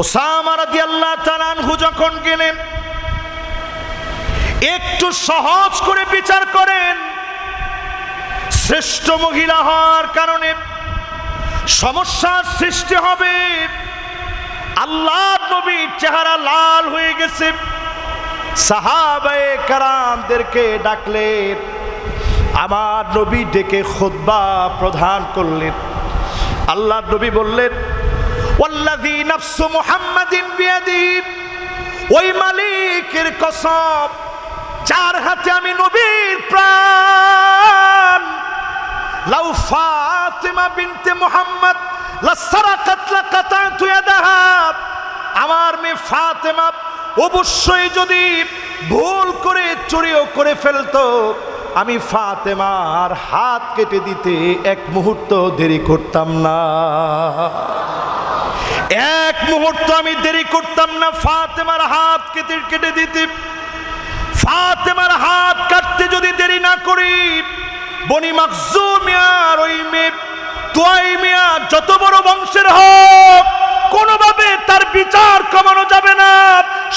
Speaker 2: ওসামা রাদিয়াল্লাহু তাআলা আনহু যখন গেলেন, একটু সহজ করে বিচার করেন। শ্রেষ্ঠ মহিলা হওয়ার কারণে সমস্যার সৃষ্টি হবে। আল্লাহর নবীর চেহারা লাল হয়ে গেছে। সাহাবায়ে কেরামদেরকে ডাকলেন, আমার নবী ডেকে খুতবা প্রদান করলেন। আল্লাহর নবী বললেন, ওয়াল্লাযী নাফসু মুহাম্মাদিন বিয়াদিহি, ওই মালিকের কসম যার হাতে আমি নবীর প্রাণ, লাউ ফাতিমা বিনতে মুহাম্মদ লাসারাকাত লাকাতাতু ইয়াদাহা, আমার মেয়ে ফাতেমা অবশ্যই যদি ভুল করে চুরিও করে ফেলতো, আমি ফাতেমার হাত কেটে দিতে এক মুহূর্ত দেরি করতাম না, এক মুহূর্ত আমি দেরি করতাম না ফাতেমার হাত কেটে দিতে। ফাতেমার হাত কাটতে যদি দেরি না করি, বনি মাখজুমিয়ার ওই মেয়ে তুয়াইমিয়া যত বড় বংশের হোক, কোনোভাবে তার বিচার কমানো যাবে না।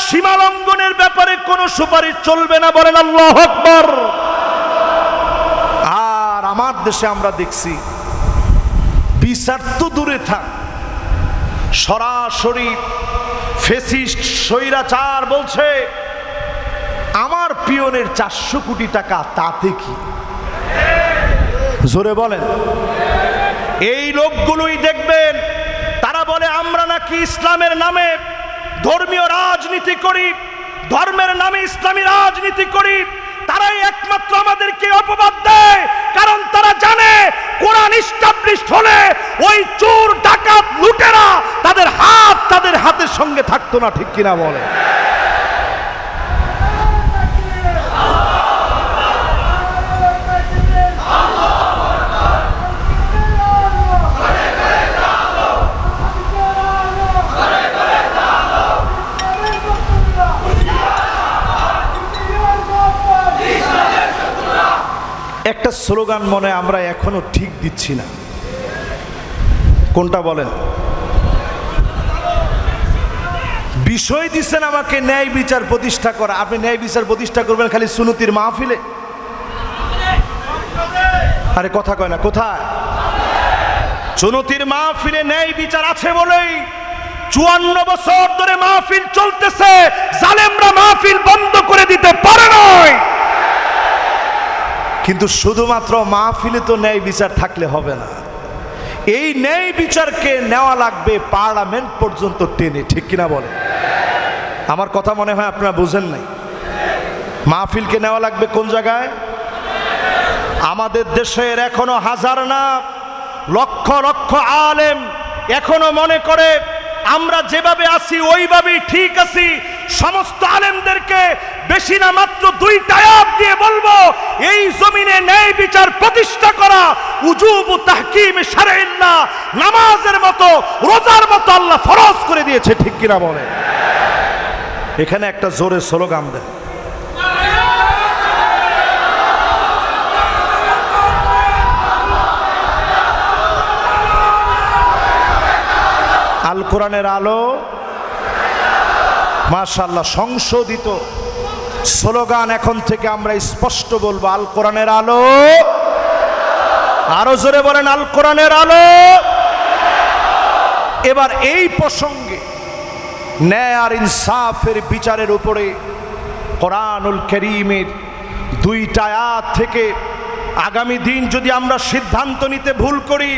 Speaker 2: সীমা লঙ্ঘনের ব্যাপারে কোনো সুপারিশ চলবে না। বলেন আল্লাহু আকবার। আর আমার দেশে আমরা দেখছি, বিচার তো দূরে থাক, সরাসরি ফেসিস্ট স্বৈরাচার বলছে আমার পিয়নের 400 কোটি টাকা, তাতে কি? জোরে বলেন। এই লোকগুলোই দেখবেন, তারা বলে আমরা নাকি ইসলামের নামে ধর্মীয় রাজনীতি করি, ধর্মের নামে ইসলামী রাজনীতি করি। তারাই একমাত্র আমাদেরকে অপবাদ দেয়, কারণ তারা জানে কোরআন ইস্টাবলিশড হলে ওই চোর ডাকাত লুটেরা তাদের হাতের সঙ্গে থাকতো না। ঠিক কিনা বলে? একটা স্লোগান মনে আমরা এখনো ঠিক দিচ্ছি না, কোনটা বলেন? বিষয় দিচ্ছেন আমাকে ন্যায় বিচার প্রতিষ্ঠা করা। আপনি ন্যায় বিচার প্রতিষ্ঠা করবেন খালি সুন্নতির মাহফিলে? আরে কথা কয় না, কোথায়? সুন্নতির মাহফিলে ন্যায় বিচার আছে বলেই 54 বছর ধরে মাহফিল চলতেছে, জালেমরা মাহফিল বন্ধ করে দিতে পারে নাই। কিন্তু শুধুমাত্র মাহফিলে তো ন্যায় বিচার থাকলে হবে না, এই ন্যায় বিচারকে নেওয়া লাগবে পার্লামেন্ট পর্যন্ত টেনে। ঠিক কিনা বলে? আমার কথা মনে হয় আপনারা বুঝেন নাই। মাহফিলকে নেওয়া লাগবে কোন জায়গায়? আমাদের দেশের এখনো হাজার না লক্ষ লক্ষ আলেম এখনো মনে করে আমরা যেভাবে আছি ওইভাবেই ঠিক আছি। সমস্ত আলেমদেরকে বেশি না মাত্র 2টা আয়াত দিয়ে বলবো, এই জমিনে ন্যায় বিচার প্রতিষ্ঠা করা উজুব তাহকিম শারঈল্লাহ, নামাজের মতো রোজার মতো আল্লাহ ফরজ করে দিয়েছে, ঠিক কিনা বলে? এখানে একটা জোরে স্লোগান দেন। আল কোরআনের আলো, মাশাআল্লাহ, সংশোধিত স্লোগান এখন থেকে আমরা স্পষ্ট বলবো, আল কোরআনের আলো। আরো জোরে বলেন, আল কোরআনের আলো। এবার এই প্রসঙ্গে ন্যায় আর ইনসাফের বিচারের উপরে কোরআনুল কারীমের 2টা আয়াত থেকে আগামী দিন যদি আমরা সিদ্ধান্ত নিতে ভুল করি,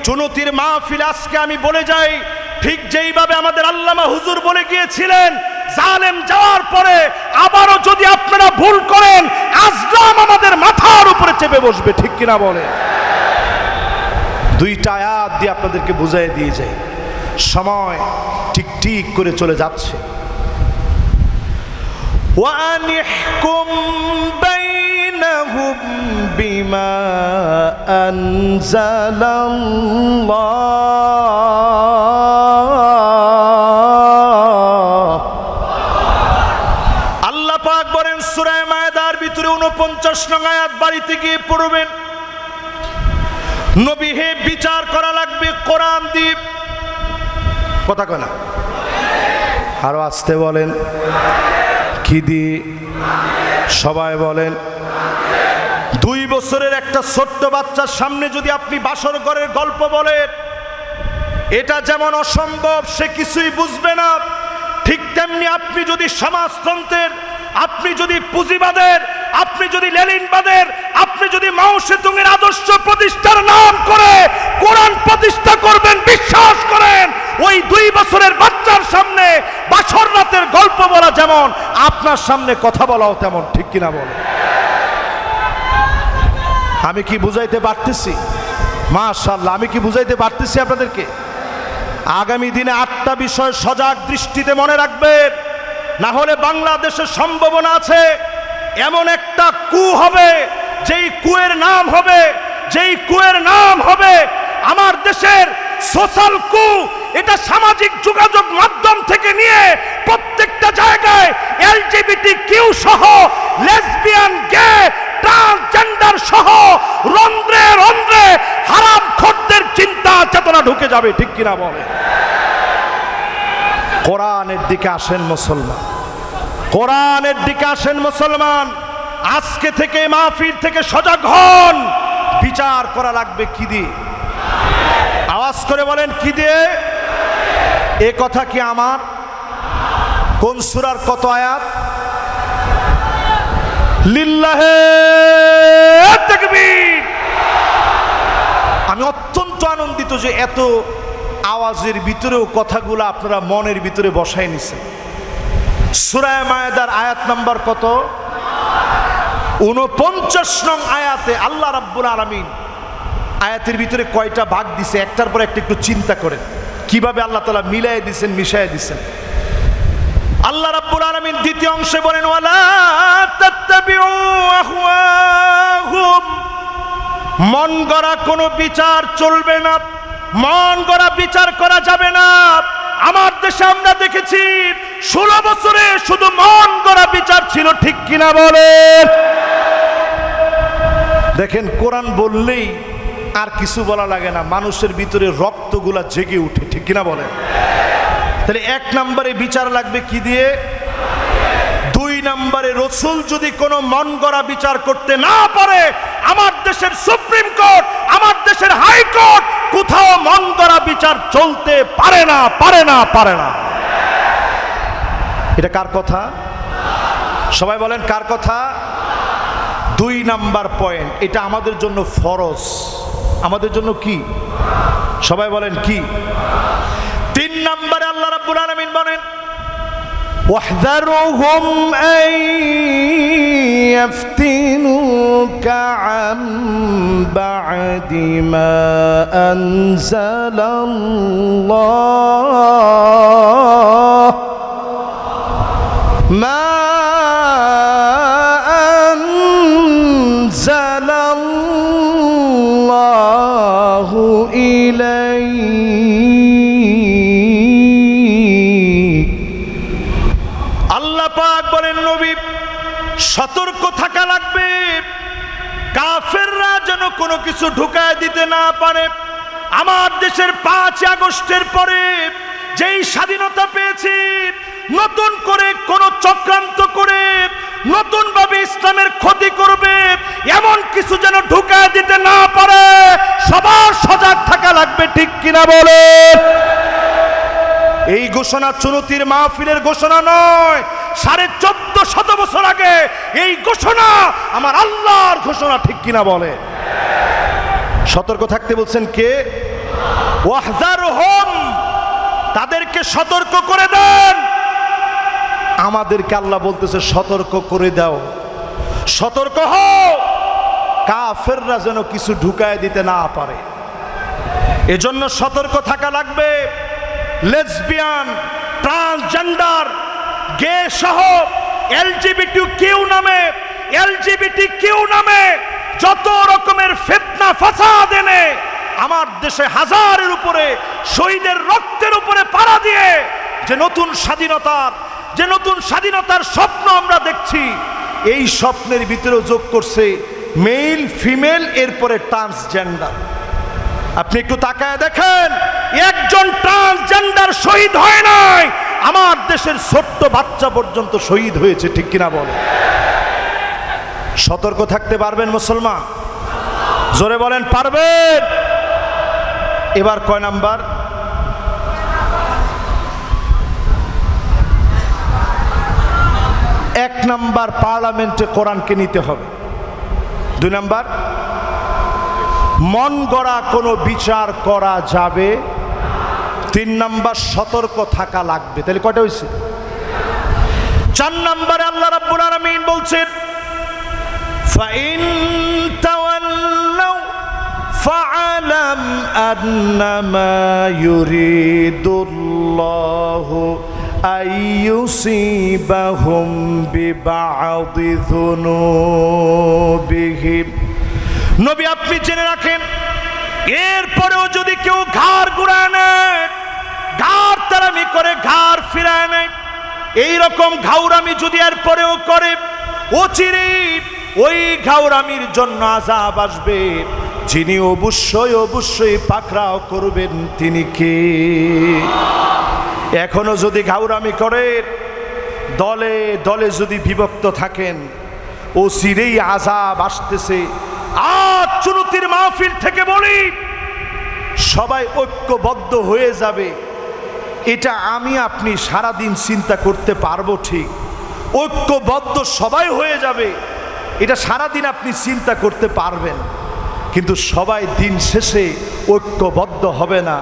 Speaker 2: চুনতির মাহফিল আজকে আমি বলে যাই, ঠিক যেইভাবে আমাদের আল্লামা হুজুর বলে গিয়েছিলেন, জালেম যাওয়ার পরে আবারও যদি আপনারা ভুল করেন, আজরাম আমাদের মাথার উপরে চেপে বসবে, ঠিক কিনা বলে? 2টা আয়াত দিয়ে আপনাদেরকে বুঝাই দিয়ে যায়, সময় ঠিক ঠিক করে চলে যাচ্ছে। ওয়ানিহকুম বাইনাহুম বিমা আনজালাল্লাহ। আল্লাহ পাক বলেন সূরা মায়েদার ভিতরে 49 নং আয়াত, বাড়িতে গিয়ে পড়বেন। নবী হে, বিচার করা লাগবে কোরআন দিয়ে। কথা কয় না? আরো আসতে বলেন, কি দিয়ে? সবাই বলেন। 2 বছরের একটা ছোট্ট বাচ্চার সামনে যদি আপনি বাসর ঘরের গল্প বলেন, এটা যেমন অসম্ভব, সে কিছুই বুঝবে না, ঠিক তেমনি আপনি যদি সমাজতন্ত্রের, আপনি যদি পুঁজিবাদের, আপনি যদি লেনিনবাদের, আপনি যদি মাও সেতুংয়ের আদর্শ প্রতিষ্ঠার নাম করে কোরআন প্রতিষ্ঠা করবেন, বিশ্বাস করেন ওই 2 বছরের বাচ্চার সামনে বাসর রাতের গল্প বলা যেমন, আপনার সামনে কথা বলাও তেমন, ঠিক কিনা বলে? আমি কি বুঝাইতে পারতেছি? মাশাআল্লাহ, আমি কি বুঝাইতে পারতেছি আপনাদেরকে? আগামী দিনে 8টা বিষয় সজাগ দৃষ্টিতে মনে রাখবেন, না হলে বাংলাদেশের সম্ভাবনা আছে এমন একটা কু হবে, যেই কুয়ের নাম হবে আমার দেশের সোশ্যাল কু। এটা সামাজিক যোগাযোগ মাধ্যম থেকে নিয়ে প্রত্যেকটা জায়গায় LGBTQ সহ, লেসবিয়ান, গে, ট্রান্সজেন্ডার সহ রন্ধ্রে রন্ধ্রে হারাম খোরদের চিন্তা চেতনা ঢুকে যাবে, ঠিক কিনা বলে? কোরআনের দিকে আসেন মুসলমান, কোরআনের দিকে আসেন মুসলমান। আজকে থেকে মাহফিল থেকে সজাগ হন, বিচার করা লাগবে কি দিয়ে? আওয়াজ করে বলেন, কি দিয়ে? এ কথা কি আমার? কোন সূরার কত আয়াত? লিল্লাহে তাকবীর। আমি অত্যন্ত আনন্দিত যে এত আওয়াজের ভিতরেও কথাগুলো আপনারা মনের ভিতরে বসায় নিছেন। সূরা মায়েদার আয়াত নাম্বার কত? 49 নং আয়াতে আল্লাহ রাব্বুল আলামিন আয়াতের ভিতরে কয়টা ভাগ দিছে, একটার পর একটা একটু চিন্তা করেন কিভাবে আল্লাহ তাআলা মিলাই দিয়েছেন, মিশায় দিয়েছেন। আল্লাহ রাব্বুল আলামিন দ্বিতীয় অংশে বলেন, ওয়ালা তাত্তাবিউ আহওয়াহুম, মন গড়া কোনো বিচার চলবে না, মন গড়া বিচার করা যাবে না। আমার দেশে আমরা দেখেছি 16 বছরে শুধু মন গড়া বিচার ছিল, ঠিক কিনা বলেন? দেখেন, কোরআন বললেই আর কিছু বলা লাগে না, মানুষের ভিতরে রক্তগুলা জেগে উঠে, ঠিক কিনা বলেন? তাহলে 1 নম্বরে বিচার লাগবে কি দিয়ে? 2 নম্বরে রাসূল যদি কোনো মন গড়া বিচার করতে না পারে, আমার দেশের সুপ্রিম কোর্ট, আমার দেশের হাইকোর্ট, কোথাও মন গড়া বিচার চলতে পারে না, পারে না, পারে না। এটা কার কথা? সবাই বলেন, কার কথা? 2 নাম্বার পয়েন্ট, এটা আমাদের জন্য ফরজ। আমাদের জন্য কি? সবাই বলেন কি? 3 নম্বরে আল্লাহ রাব্বুল আলামিন বলেন, واحذرهم أن يفتنوك عن بعد ما أنزل الله সতর্ক থাকা লাগবে, কাফেররা যেন কোনো কিছু ঢুকায় দিতে না পারে। আমার দেশের 5 আগস্টের পরে যেই স্বাধীনতা পেয়েছি, নতুন করে কোন চক্রান্ত করে নতুন ভাবে ইসলামের ক্ষতি করবে এমন কিছু যেন ঢুকায় দিতে না পারে, সবার সজাগ থাকা লাগবে, ঠিক কিনা বলে? এই ঘোষণা চুনতির মাহফিলের ঘোষণা নয়, 1450 বছর আগে এই ঘোষণা আমার আল্লাহর ঘোষণা, ঠিক কিনা বলে? সতর্ক থাকতে বলছেন কে? ওয়াহজারহুম, তাদেরকে সতর্ক করে দেন। আমাদেরকে আল্লাহ বলতেছে সতর্ক করে দাও, সতর্ক হও, কাফেররা যেন কিছু ঢুকায় দিতে না পারে। এজন্য সতর্ক থাকা লাগবে। লেসবিয়ান, ট্রান্সজেন্ডার, গে সহ এলজিবিটি নামে যত রকমের ফিতনা ফাসাদ এনে আমার দেশে হাজারের উপরে শহীদের রক্তের উপরে পাড়া দিয়ে যে নতুন স্বাধীনতার স্বপ্ন আমরা দেখছি, এই স্বপ্নের ভিতরে যোগ করছে মেল ফিমেল, এরপরে ট্রান্সজেন্ডার। আপনি একটু তাকায় দেখেন, একজন ট্রান্সজেন্ডার শহীদ হয় নাই, আমার দেশের ছোট্ট বাচ্চা পর্যন্ত শহীদ হয়েছে, ঠিক কিনা বলে? সতর্ক থাকতে পারবেন মুসলমান? জোরে বলেন পারবেন? এবার কয় নাম্বার? 1 নাম্বার, পার্লামেন্টে কোরআনকে নিতে হবে। 2 নাম্বার, মন গড়া কোনো বিচার করা যাবে। 3 নাম্বার, সতর্ক থাকা লাগবে। তাহলে কয়টা হয়েছে? 4 নাম্বারে আল্লাহ রাব্বুল আলামিন বলছেন, ফাইন তাওয়াল্লাউ ফাআলাম আন্নামা ইউরিদুল্লাহু আইয়ুসিবাহুম বিবা'দি যুনুবিহিম। নবী আপনি জেনে রাখেন, এরপরেও যদি কেউ ঘাড় ঘুরায় নেয়, ঘাড় তারামি করে, ঘাড় ফিরায় নেয়, এইরকম ঘাউরামি যদি এরপরেও করে, অচিরেই ওই ঘাউরামির জন্য আযাব আসবে। যিনি অবশ্যই পাকড়াও করবেন তিনি কে? এখনো যদি ঘাউরামি করেন, দলে দলে যদি বিভক্ত থাকেন, অচিরেই আযাব আসতেছে। আজ চুনতির মাহফিল থেকে বলি, সবাই ঐক্যবদ্ধ হয়ে যাবে, এটা আমি আপনি সারাদিন চিন্তা করতে পারবো, ঠিক। ঐক্যবদ্ধ সবাই হয়ে যাবে, এটা সারাদিন আপনি চিন্তা করতে পারবেন, কিন্তু সবাই দিন শেষে ঐক্যবদ্ধ হবে না।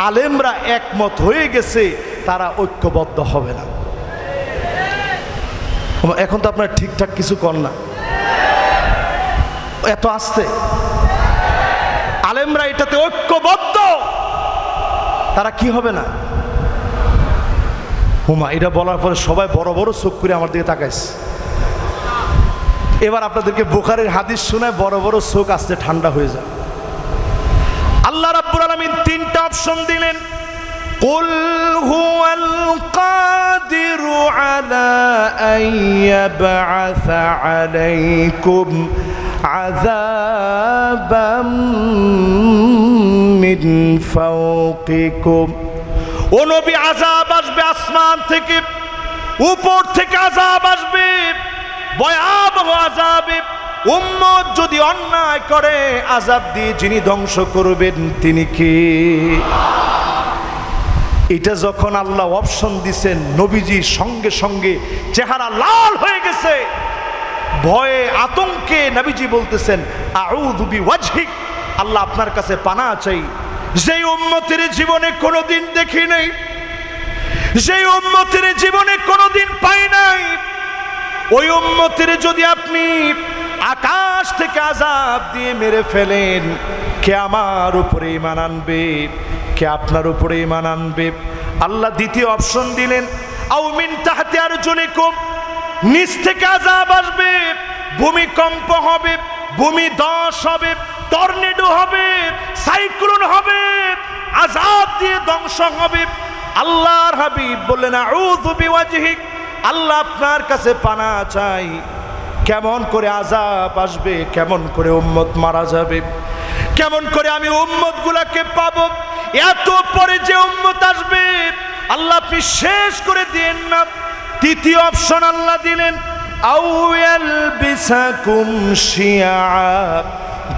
Speaker 2: আলেমরা একমত হয়ে গেছে, তারা ঐক্যবদ্ধ হবে না। এখন তো আপনার ঠিকঠাক কিছু কর না, এত আসছে। আলেমরা এটাতে ঐক্যবদ্ধ, তারা কি হবে না? হুমা, এটা বলার পরে সবাই বড় বড় চোখ করে আমার দিকে তাকাইছে। এবার আপনাদেরকে বুখারীর হাদিস শোনায় বড় বড় চোখ আসতে ঠান্ডা হয়ে যায়। আল্লাহ রাব্বুল আলামিন 3টা অপশন দিলেন। কুল হুয়াল কাদিরু আলা আন ইয়াবআসা আলাইকুম আযাবাম মিন ফাওকিকুম। ও নবী, আযাব আসবে আসমান থেকে, উপর থেকে আযাব আসবে, ভয়াবহ আযাবে। উম্মত যদি অন্যায় করে, আযাব দিয়ে যিনি ধ্বংস করবেন তিনি কে? এটা যখন আল্লাহ অপশন দিছেন, নবীজি সঙ্গে সঙ্গে চেহারা লাল হয়ে গেছে, ভয়ে আতঙ্কে নবীজি বলতেছেন, আউযু বিওয়াজহিক, আল্লাহ আপনার কাছে পানাহ চাই, যেই উম্মতের জীবনে কোনোদিন দেখি নাই, যেই উম্মতের জীবনে কোনোদিন ওই উম্মতের যদি আপনি আকাশ থেকে আযাব দিয়ে মেরে ফেলেন, কে আমার উপরে ঈমান আনবে, কে আপনার উপরে ঈমান আনবে? আল্লাহ দ্বিতীয় অপশন দিলেন, আও মিন তাহতি আরজুলিকুম, নিচ থেকে আযাব আসবে, ভূমিকম্প হবে, ভূমিধস হবে, টর্নেডো হবে, সাইক্লোন হবে, আযাব দিয়ে ধ্বংস হবে। আল্লাহর হাবিব বললেন, আউযু বিওয়াজহিক, আল্লাহ আপনার কাছে পানা চাই, কেমন করে আযাব আসবে, কেমন করে উম্মত মারা যাবে, কেমন করে আমি উম্মত গুলাকে পাবো? এত পরে যে উম্মত আসবে আল্লাহ আপনি শেষ করে দিয়েন না। তৃতীয় অপশন আল্লাহ দিলেন, আও ইয়ালবিসাকুম শিয়া,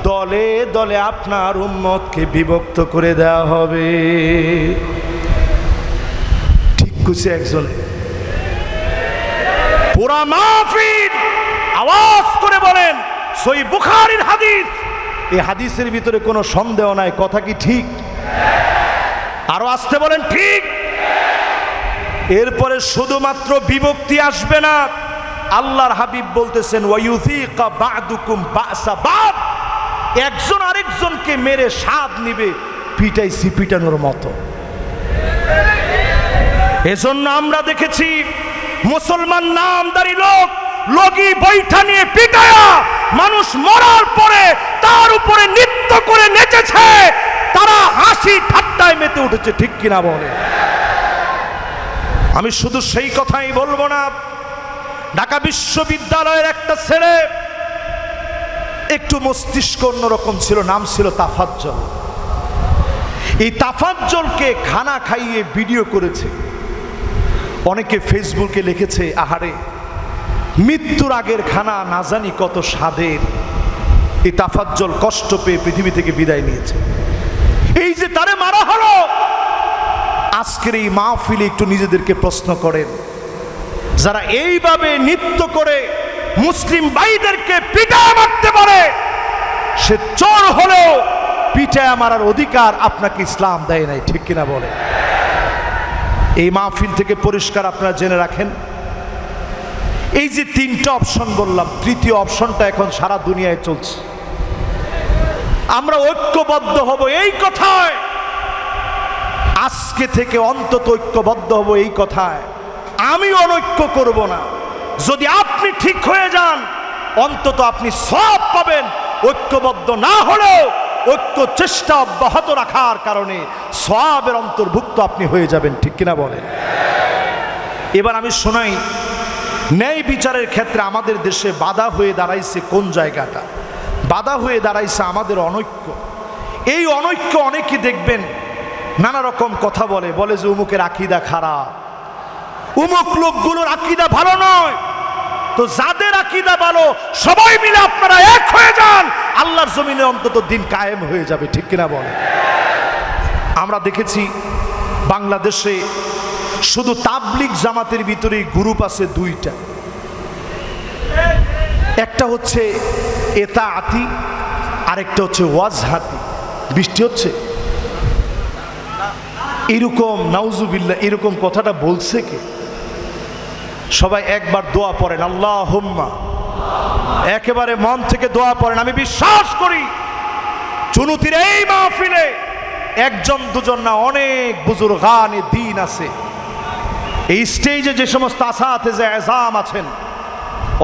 Speaker 2: দলে দলে আপনার উম্মতকে বিভক্ত করে দেওয়া হবে। ঠিক কইছে একজনে। পুরা মাহফিল আওয়াজ করে বলেন, সহিহ বুখারীর হাদিস। এই হাদিসের ভিতরে কোনো সন্দেহ নাই, কথা কি ঠিক? আরো আসতে বলেন, ঠিক। এরপরে শুধুমাত্র বিভক্তি আসবে না, আল্লাহর হাবিব বলতেছেন, ওয়ায়ুযীকা বা'দুকুম বা'সা বা'দ, একজন আরেকজনকে মেরে স্বাদ নিবে পিটাইছি পিটানোর মতো। এজন্য আমরা দেখেছি মুসলমান নামদারি লোক লগি বৈঠা নিয়ে পিটায়া মানুষ মরার পরে তার উপরে নৃত্য করে নেচেছে, তারা হাসি ঠাট্টায় মেতে উঠেছে। ঠিক কিনা বলে? আমি শুধু সেই কথাই বলবো না, ঢাকা বিশ্ববিদ্যালয়ের একটা ছেলে একটু মস্তিষ্ক অন্যরকম ছিল, নাম ছিল তাফাজ্জল। এই তাফাজ্জলকে খানা খাইয়ে ভিডিও করেছে, অনেকে ফেসবুকে লিখেছে, আহারে মৃত্যুর আগের খানা না জানি কত স্বাদের। এই তাফাজ্জল কষ্ট পেয়ে পৃথিবী থেকে বিদায় নিয়েছে। এই যে তারে মারা হলো, আজকের এই মাহফিলে একটু নিজেদেরকে প্রশ্ন করেন, যারা এইভাবে নৃত্য করে মুসলিম ভাইদেরকে পিটায় মারতে পারে, সে চোর হলেও পিটায় মারার অধিকার আপনাকে ইসলাম দেয় নাই। ঠিক কিনা বলে? এই মাহফিল থেকে পরিষ্কার আপনারা জেনে রাখেন, এই যে তিনটা অপশন বললাম, তৃতীয় অপশনটা এখন সারা দুনিয়ায় চলছে। আমরা ঐক্যবদ্ধ হব এই কথায়, আজকে থেকে অন্তত ঐক্যবদ্ধ হব এই কথায়, আমি অনৈক্য করব না। যদি আপনি ঠিক হয়ে যান অন্তত আপনি সওয়াব পাবেন, ঐক্যবদ্ধ না হলেও ঐক্য চেষ্টা অব্যাহত রাখার কারণে সওয়াবের অন্তর্ভুক্ত আপনি হয়ে যাবেন। ঠিক কিনা বলেন? এবার আমি শোনাই, ন্যায় বিচারের ক্ষেত্রে আমাদের দেশে বাধা হয়ে দাঁড়াইছে কোন জায়গাটা? বাধা হয়ে দাঁড়াইছে আমাদের অনৈক্য। এই অনৈক্য অনেকে দেখবেন নানা রকম কথা বলে, বলে যে উমুকের আকীদা খারাপ, উমুক লোকগুলোর আকীদা ভালো নয়। তো যাদের আকীদা ভালো সবাই মিলে আপনারা এক হয়ে যান, আল্লাহর জমিনে অন্তত দিন কায়েম হয়ে যাবে। ঠিক কিনা বলে? আমরা দেখেছি বাংলাদেশে শুধু তাবলিগ জামাতের ভিতরেই গ্রুপ আছে দুইটা, একটা হচ্ছে এতাআতি, আরেকটা হচ্ছে ওয়াজহাতি। বৃষ্টি হচ্ছে এরকম, নাউজুবিল্লাহ, এরকম কথাটা বলছে কে? সবাই একবার দোয়া পড়েন, আল্লাহুম্মা, একেবারে মন থেকে দোয়া পড়েন। আমি বিশ্বাস করি চুনুতির এই মাহফিলে একজন দুজন না, অনেক বুজুর্গানে দ্বীন আছে। এই স্টেজে যে সমস্ত আসাতিজে আযম আছেন,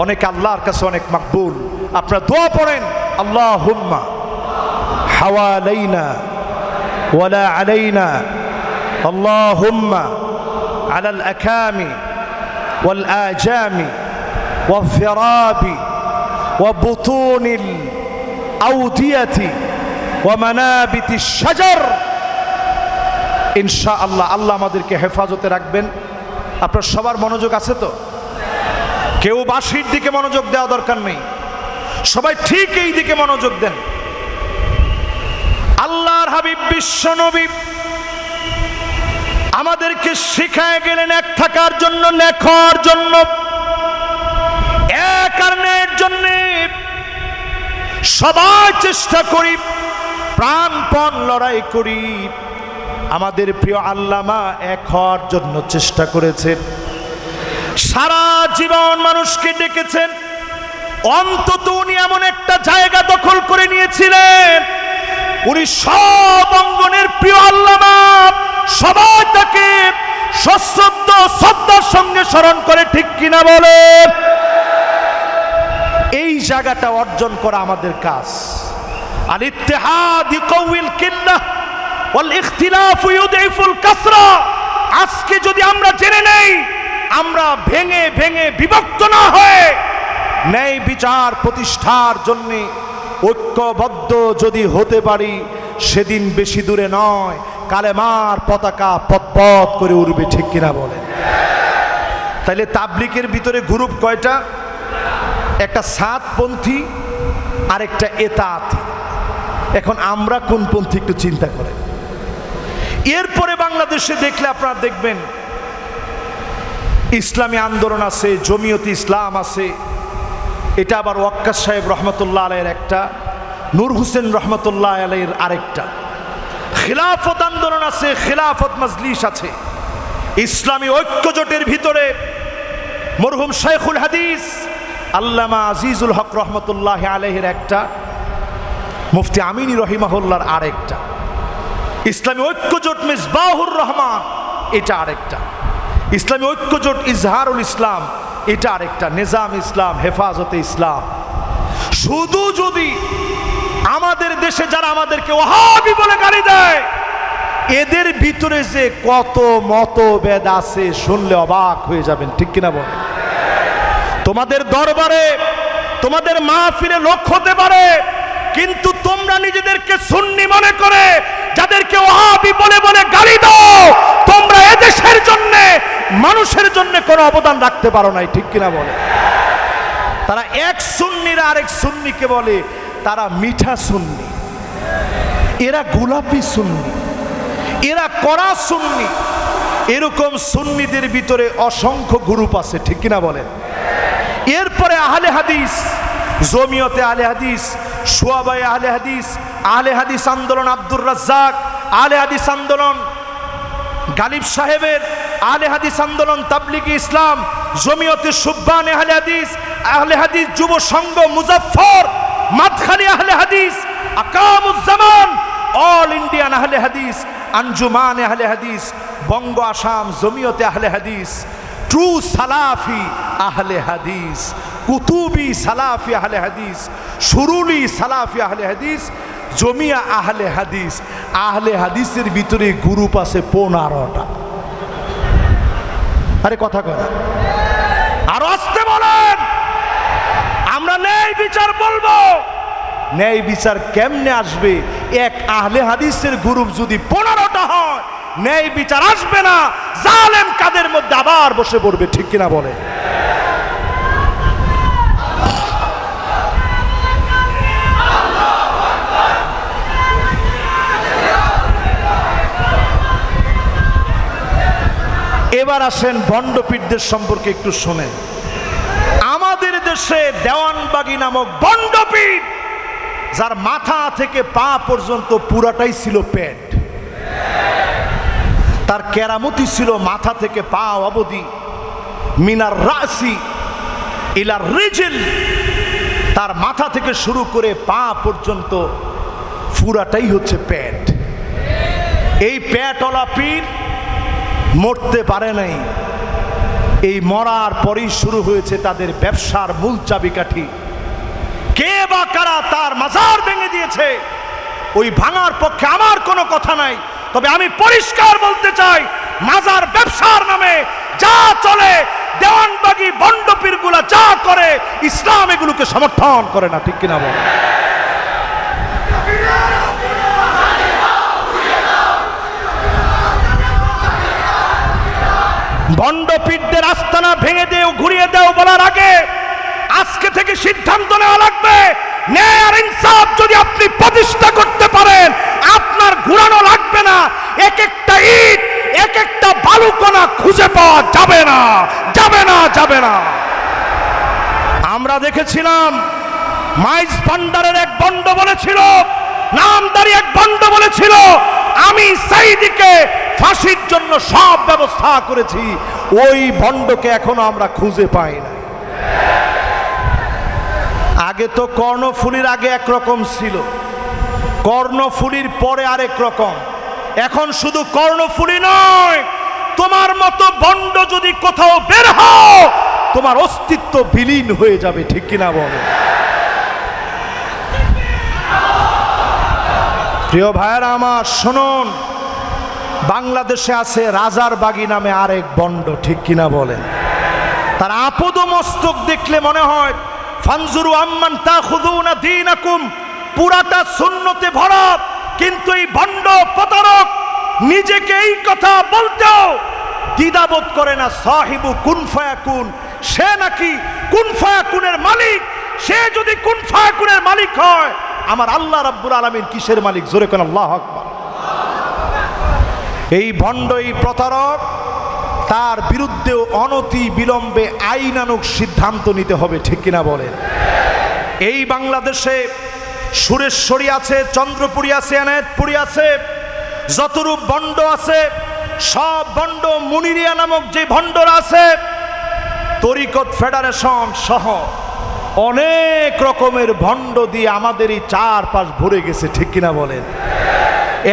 Speaker 2: অনেক আল্লাহর কাছে অনেক মাকবুল। আপনারা দোয়া পড়েন, আল্লাহুম্মা হাওয়ালাইনা ওয়ালা আলাইনা, আল্লাহুম্মা আলাল আকামি ওয়াল আজামি ওয়াল ফিরাবি ওয়া বুতুনিল আউদিয়াতি ওয়া মানাবিতিশ শাজার। ইনশাআল্লাহ আল্লাহ আমাদেরকে হেফাজতে রাখবেন। আপনার সবার মনোযোগ আছে তো? কেউ বাঁশির দিকে মনোযোগ দেওয়া দরকার নেই, সবাই ঠিক এই দিকে মনোযোগ দেন। আল্লাহর হাবিব বিশ্ব নবী আমাদেরকে শিখায় গেলেন এক থাকার জন্য, নেক হওয়ার জন্য, এক আর ন্যায়ের জন্য সবাই চেষ্টা করি, প্রাণপণ লড়াই করি। আমাদের প্রিয় আল্লামা এক হওয়ার জন্য চেষ্টা করেছেন। সারা জীবন মানুষকে ডেকেছেন, অন্তত উনি এমন একটা জায়গা দখল করে নিয়েছিলেন, উনি সব অঙ্গনের প্রিয় আল্লামা, সবাই তাকে সশ্রদ্ধ শ্রদ্ধার সঙ্গে স্মরণ করে, ঠিক কিনা বলেন? এই জায়গাটা অর্জন করা আমাদের কাজ। আল ইত্তেহাদ ইউকাউইল কিল্লাহ ওয়াল ইখতিলাফ ইউদাইফুল কাসরা। আজকে যদি আমরা জেনে নেই, আমরা ভেঙে ভেঙে বিভক্ত না হয়ে ন্যায় বিচার প্রতিষ্ঠার জন্য ঐক্যবদ্ধ যদি হতে পারি, সেদিন বেশি দূরে নয়, কালেমার পতাকা পতপত করে উড়বে, ঠিক কিনা বলেন? তাইলে তাবলিগের ভিতরে গ্রুপ কয়টা? একটা সাতপন্থী আর একটা এতাতি। এখন আমরা কোন পন্থী একটু চিন্তা করেন। এরপরে বাংলাদেশে দেখলে আপনারা দেখবেন ইসলামী আন্দোলন আছে, জমিয়তে ইসলাম আছে, এটা আবার ওয়াক্কাস সাহেব রহমতুল্লাহ আলাইয়ের একটা, নূর হোসেন রহমতুল্লাহ আলাইয়ের আরেকটা। খিলাফত আন্দোলন আছে, খিলাফত মজলিস আছে। ইসলামী ঐক্য জোটের ভিতরে মরহুম শাইখুল হাদিস আল্লামা আজিজুল হক রহমতুল্লাহ আলাইহির একটা, মুফতি আমিনী রহিমাহুল্লাহর আরেকটা। ইসলামী ঐক্য জোট মিসবাহুর রহমান, এটা আরেকটা। ইসলামী ঐক্য জোট ইজহারুল ইসলাম, এটা আরেকটা। নিজাম ইসলাম, হেফাজতে ইসলাম। শুধু যদি আমাদের দেশে যারা আমাদেরকে ওয়াহাবি বলে গালি দেয়, এদের ভিতরে যে কত মতভেদ আছে শুনলে অবাক হয়ে যাবেন, ঠিক কিনা বলেন? তোমাদের দরবারে, তোমাদের মাহফিলে লোক হতে পারে, কিন্তু তোমরা নিজেদেরকে সুন্নি মনে করে যাদেরকে ওয়াহাবি বলে বলে গালি দাও, তোমরা এদেশের জন্য, মানুষের জন্য কোনো অবদান রাখতে পারো নাই, ঠিক কিনা বলে? তারা এক সুন্নিরা আরেক সুন্নিকে বলে তারা মিঠা সুন্নি, এরা গোলাপি সুন্নি, এরা কড়া সুন্নি। এরকম সুন্নিদের ভিতরে অসংখ্য গ্রুপ আছে, ঠিক কিনা বলেন? এরপরে আহলে হাদিস, জমিয়তে আহলে হাদিস, শুআবায়ে আহলে হাদিস, আহলে হাদিস আন্দোলন আব্দুর রাজ্জাক, আহলে হাদিস আন্দোলন গালিব সাহেবের, আহলে হাদিস আন্দোলন তাবলিগি ইসলাম, জমিয়তে সুবহান আহলে হাদিস যুব সংঘ মুজাফফর, মাদখালি আহলে হাদিস, আকামুজ্জামান, অল ইন্ডিয়ান আহলে হাদিস, আঞ্জুমান আহলে হাদিস, বঙ্গ আসাম জমিয়তে আহলে হাদিস, ট্রু সালাফি আহলে হাদিস, কুতুবি সালাফি আহলে হাদিস, সুরুলি সালাফি আহলে হাদিস, জমিয়া আহলে হাদিস। আহলে হাদিসের ভিতরে গ্রুপ আছে 15টা। আরে কথা কথা আরো আসতে বলেন। আমরা ন্যায় বিচার বলবো। ন্যায় বিচার কেমনে আসবে? এক আহলে হাদিসের গ্রুপ যদি 15টা হয়, ন্যায় বিচার আসবে না, জালেম কাদের মধ্যে আবার বসে পড়বে, ঠিক কিনা বলে? এবার আসেন ভণ্ডপীরদের সম্পর্কে একটু শোনেন। আমাদের দেশে দেওয়ানবাগী নামক ভণ্ডপীর, যার মাথা থেকে পা পর্যন্ত পুরাটাই ছিল পেট, তার কেরামতি ছিল মাথা থেকে পা অবধি, মিনার রাসি ইলার রিজিল, তার মাথা থেকে শুরু করে পা পর্যন্ত পুরাটাই হচ্ছে পেট। এই পেটওয়ালা পীর মরতে পারে নাই। এই মরার পরেই শুরু হয়েছে তাদের ব্যবসার মূল চাবিকাঠি। কে বা কারা তার মাজার ভেঙে দিয়েছে, ওই ভাঙার পক্ষে আমার কোনো কথা নাই। তবে আমি পরিষ্কার বলতে চাই, মাজার ব্যবসার নামে যা চলে, দেওয়ানবাগী ভণ্ডপীর গুলা যা করে, ইসলাম এগুলোকে সমর্থন করে না, ঠিক কিনা বলে? ভণ্ডপীরদের আস্তানা ভেঙে দেও, ঘুরিয়ে দেও বলার আগে আজকে থেকে সিদ্ধান্ত নেওয়া লাগবে, ন্যায় আর ইনসাফ যদি আপনি প্রতিষ্ঠা করতে পারেন, আপনার ঘুরানো লাগবে না। এক একটা ইট, এক একটা বালুকণা খুঁজে পাওয়া যাবে না, যাবে না, যাবে না। আমরা দেখেছিলাম মাইজ ভান্ডারের এক ভণ্ড বলেছিল, নামদারি এক ভণ্ড বলেছিল, আমি সাইদিকে ফাঁসির জন্য সব ব্যবস্থা করেছি। ওই ভণ্ডকে এখনো আমরা খুঁজে পাই না। আগে তো কর্ণফুলীর আগে একরকম ছিল, কর্ণফুলীর পরে আরেক রকম, এখন শুধু কর্ণফুলী নয়, তোমার মতো ভণ্ড যদি কোথাও বের হও তোমার অস্তিত্ব বিলীন হয়ে যাবে, ঠিক কিনা বলে? প্রিয় ভাইয়েরা আমার শুনুন, বাংলাদেশে আছে রাজারবাগী নামে আরেক ভণ্ড, ঠিক কিনা বলেন? তার আপদ মস্তক দেখলে মনে হয় ফানজুরু আম্মান তাখুযুনা দীনাকুম, পুরাটা সুন্নতে ভরা, কিন্তু এই ভণ্ড প্রতারক নিজেকে এই কথা বলতেও দ্বিধাবোধ করে না। সাহিবু কুন ফায়াকুন, সে নাকি কুন ফায়াকুনের মালিক। সে যদি কুন ফায়াকুনের মালিক হয়, আমার আল্লাহ রাব্বুল আলামিন কিসের মালিক? জোরে কোন আল্লাহু আকবার। এই ভণ্ড, এই প্রতারক, তার বিরুদ্ধেও অনতি বিলম্বে আইনানুগ সিদ্ধান্ত নিতে হবে, ঠিক কিনা বলেন? এই বাংলাদেশে সুরেশ্বরী আছে, চন্দ্রপুরী আছে, এনায়েতপুরী আছে, যতরূপ ভণ্ড আছে সব ভণ্ড, মুনিরিয়া নামক যে ভণ্ডরা আছে, তরিকত ফেডারেশন সহ অনেক রকমের ভণ্ড দিয়ে আমাদের এই চারপাশ ভরে গেছে, ঠিক কিনা বলেন?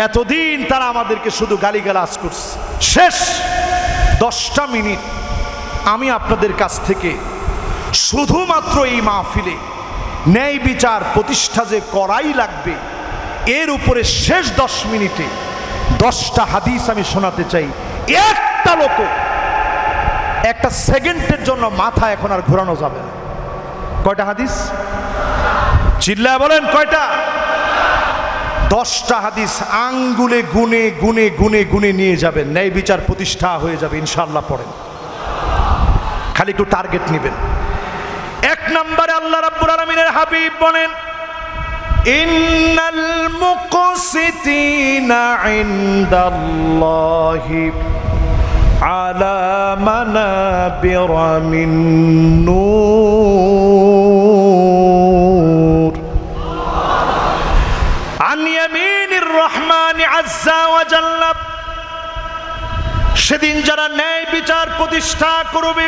Speaker 2: এতদিন তারা আমাদেরকে শুধু গালিগালাজ করছে। শেষ 10টা মিনিট আমি আপনাদের কাছ থেকে শুধুমাত্র এই মাহফিলে ন্যায় বিচার প্রতিষ্ঠা যে করাই লাগবে, এর উপরে শেষ 10 মিনিটে 10টা হাদিস আমি শোনাতে চাই। একটা লোক একটা সেকেন্ডের জন্য মাথা এখন আর ঘোরানো যাবে না। কয়টা হাদিস? চিল্লায় বলেন কয়টা? 10টা হাদিস আঙ্গুলে গুনে গুনে গুনে গুনে নিয়ে যাবেন, ন্যায় বিচার প্রতিষ্ঠা হয়ে যাবে ইনশাআল্লাহ। পড়েন, খালি একটু টার্গেট নেবেন। 1 নম্বরে আল্লাহ রাব্বুল আলামিনের হাবিব বলেন, ইন্নাল মুকসিতিনা ইনদাল্লাহি আলা মানাবিরা মিন নূর আন ইয়ামিনির রহমানি আযজা ওয়া জাল্লা। সেদিন যারা ন্যায় বিচার প্রতিষ্ঠা করবে,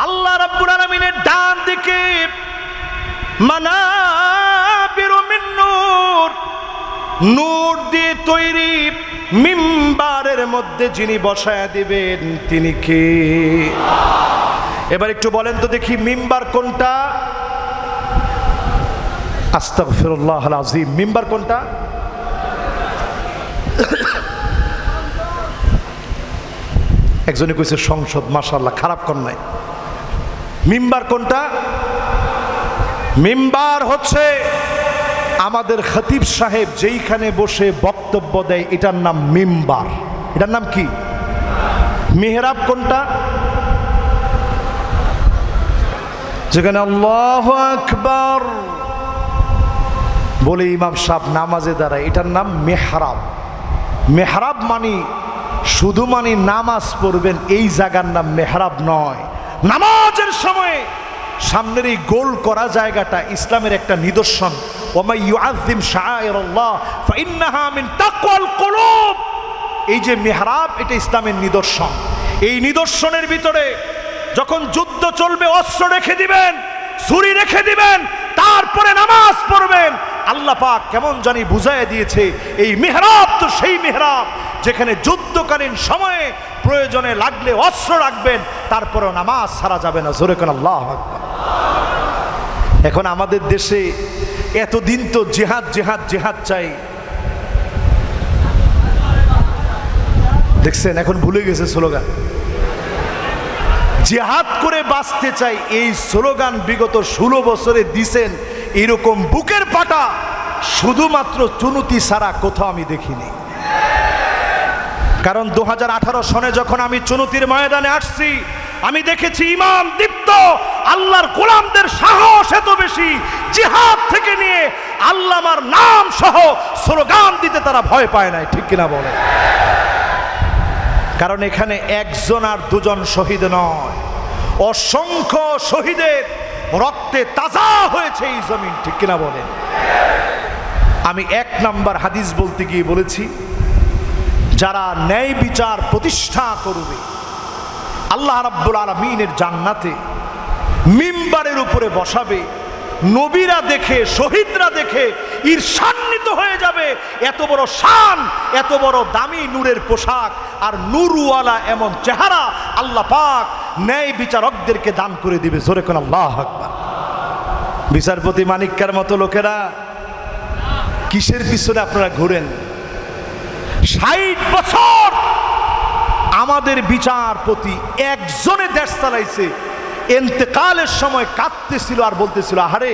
Speaker 2: আল্লাহ রাব্বুল আলামিনের ডান দিকে মানাবিরু মিন নূর, নূর দিয়ে তৈরি মিম্বারের মধ্যে যিনি বসায়া দিবেন তিনি কে? এবার একটু বলেন তো দেখি, মিম্বার কোনটা? আস্তাগফিরুল্লাহল আযীম। মিম্বার কোনটা? একজনে কইছে সংসদ। মাশাআল্লাহ, খারাপ কোন নাই। মিম্বার কোনটা? মিম্বার হচ্ছে আমাদের খতিব সাহেব যেইখানে বসে বক্তব্য দেয়, এটার নাম মিম্বার। এটার নাম কি? মিহরাব কোনটা? যেখানে আল্লাহু আকবার বলে ইমাম সাহেব নামাজে দাঁড়ায়, এটার নাম মেহরাব। মেহরাব মানে শুধু মানে নামাজ পড়বেন এই জায়গার নাম মেহরাব নয়। নামাজের সময় সামনের এই গোল করা জায়গাটা ইসলামের একটা নিদর্শন। ওয়া ইউআযযিম শাআইরাল্লাহ ফাইন্নাহা মিন তাকওয়াল কুলুব। এই যে মেহরাব, এটা ইসলামের নিদর্শন। এই নিদর্শনের ভিতরে যখন যুদ্ধ চলবে অস্ত্র রেখে দিবেন, ছুরি রেখে দিবেন, তারপরে নামাজ পড়বেন। আল্লাহ পাক কেমন জানি বুঝাইয়া দিয়েছে, এই মেহরাব তো সেই মেহরাব যেখানে যুদ্ধকালীন সময়ে প্রয়োজনে লাগলে অস্ত্র রাখবেন, তারপরেও নামাজ ছাড়া যাবে না। জোরে কোন আল্লাহু আকবার। এখন আমাদের দেশে এতদিন তো জিহাদ জিহাদ জিহাদ চাই, দেখছেন এখন ভুলে গেছে স্লোগান। জিহাদ করে বাঁচতে চাই, এই স্লোগান বিগত 16 বছরে দিছেন এরকম বুকের পাটা শুধুমাত্র চুনুতি ছাড়া কোথাও আমি দেখিনি। কারণ 2018 সনে যখন আমি চুনুতির ময়দানে আসছি, আমি দেখেছি ইমান দীপ্ত আল্লাহর গোলামদের সাহস এত বেশি, জিহাদ থেকে নিয়ে আল্লাহর নাম সহ স্লোগান দিতে তারা ভয় পায় নাই, ঠিক কিনা বলে? কারণ এখানে একজন আর দুজন শহীদ নয়, অসংখ্য শহীদের রক্তে তাজা হয়েছে এই জমিন, ঠিক কিনা বলেন? আমি 1 নম্বর হাদিস বলতে গিয়ে বলেছি, যারা ন্যায় বিচার প্রতিষ্ঠা করবে আল্লাহ রাব্বুল আলামিনের জান্নাতে মিম্বারের উপরে বসাবে, নবীরা দেখে, শহীদরা দেখে ঈর্ষান্বিত হয়ে যাবে। এত বড় শান, এত বড় দামি নূরের পোশাক আর নূরওয়ালা এমন চেহারা আল্লাহ পাক ন্যায় বিচারকদেরকে দান করে দিবে। জোরে কোন আল্লাহু আকবার। বিচারপতি মানিক্কার মতো লোকেরা কিসের পিছনে আপনারা ঘুরেন? ৬০ বছর আমাদের বিচারপতি একজনে দেশ চালাইছে, ইন্তেকালের সময় কাঁদতেছিল আর বলতেছিল, আহারে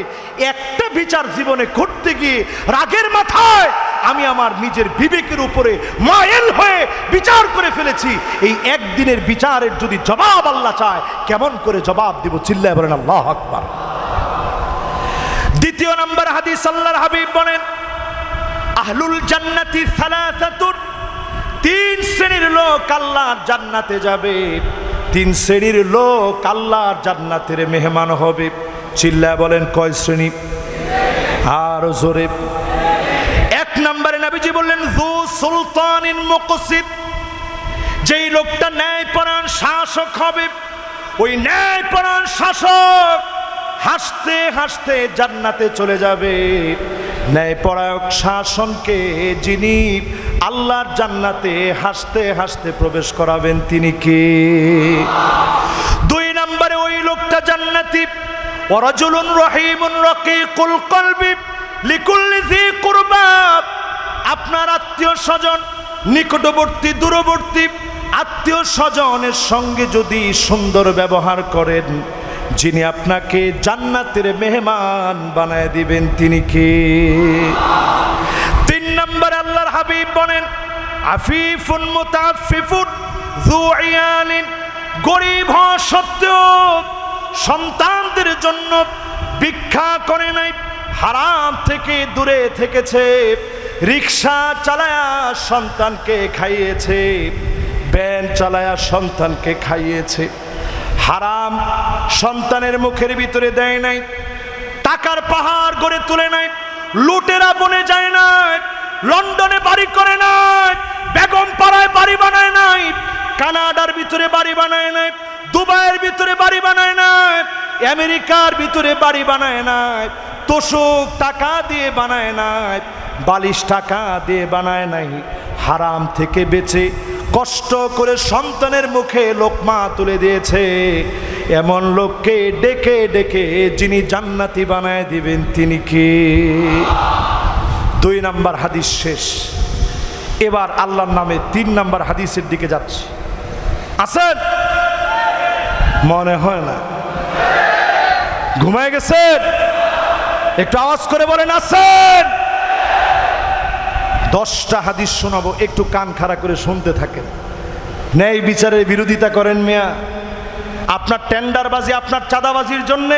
Speaker 2: একটা বিচার জীবনে করতে গিয়ে রাগের মাথায় আমি আমার নিজের বিবেকের উপরে মায়েল হয়ে বিচার করে ফেলেছি। এই একদিনের বিচারের যদি জবাব আল্লাহ চায়, কেমন করে জবাব দিব? চিল্লায় বলেন আল্লাহু আকবার। দ্বিতীয় নম্বর হাদিস, আল্লাহর হাবিব বলেন, আহলুল জান্নাতি সালাসাতুন, ৩ শ্রেণীর লোক আল্লাহর জান্নাতে যাবে। ৩ শ্রেণীর লোক আল্লাহর জান্নাতের মেহমান হবে। চিল্লায় বলেন কয় শ্রেণী? আর জোরে। ১ নম্বরে নবীজি বললেন, যু সুলতানিন মুকসিত, যেই লোকটা ন্যায়পরায়ণ শাসক হবে। ওই ন্যায়পরায়ণ শাসক হাসতে হাসতে জান্নাতে চলে যাবে। ন্যায়পরায়ণ শাসনকে যিনি আল্লাহর জান্নাতে হাসতে হাসতে প্রবেশ করাবেন, তিনি কে? ২ নম্বরে ওই লোকটা জান্নাতি, ওয়ারাজুলুন রহিমুন রাকিকুল কলবি লিকুল্লি যি কুরবা, আপনার আত্মীয় স্বজন, নিকটবর্তী দূরবর্তী আত্মীয় স্বজনের সঙ্গে যদি সুন্দর ব্যবহার করেন, যিনি আপনাকে জান্নাতের মেহমান বানায় দিবেন, তিনি কে? ৩ নম্বর আল্লাহর হাবিব বলেন, আফিফুন মুতাআফফিফুন যু ইয়ালিন, গরিব হওয়া সত্ত্বেও সন্তানদের জন্য ভিক্ষা করে নাই, হারাম থেকে দূরে থেকেছে, রিক্সা চালায়া সন্তানকে খাইয়েছে, ভ্যান চালায়া সন্তানকে খাইয়েছে, হারাম সন্তানের মুখের ভিতরে দেয় নাই, টাকার পাহাড় গড়ে তুলে নাই, লুটেরা বনে যায় নাই, লন্ডনে বাড়ি করে নাই, বেগম পাড়ায় বাড়ি বানায় নাই, কানাডার ভিতরে বাড়ি বানায় নাই, দুবাইয়ের ভিতরে বাড়ি বানায় নাই, আমেরিকার ভিতরে বাড়ি বানায় নাই, তোষক টাকা দিয়ে বানায় নাই, বালিশ টাকা দিয়ে বানায় নাই, হারাম থেকে বেঁচে কষ্ট করে সন্তানের মুখে লোকমা তুলে দিয়েছে। এমন লোককে ডেকে ডেকে যিনি জান্নাতি বানায় দিবেন, তিনি কে? ২ নম্বর হাদিস শেষ। এবার আল্লাহর নামে ৩ নম্বর হাদিসের দিকে যাচ্ছি। আছেন? মনে হয় না, ঘুমায় গেছেন? একটু আওয়াজ করে বলেন আছেন? 10টা হাদিস শোনাবো, একটু কান খাড়া করে শুনতে থাকেন। ন্যায় বিচারের বিরোধিতা করেন মিয়া, আপনার টেন্ডারবাজি, আপনার চাঁদাবাজির জন্য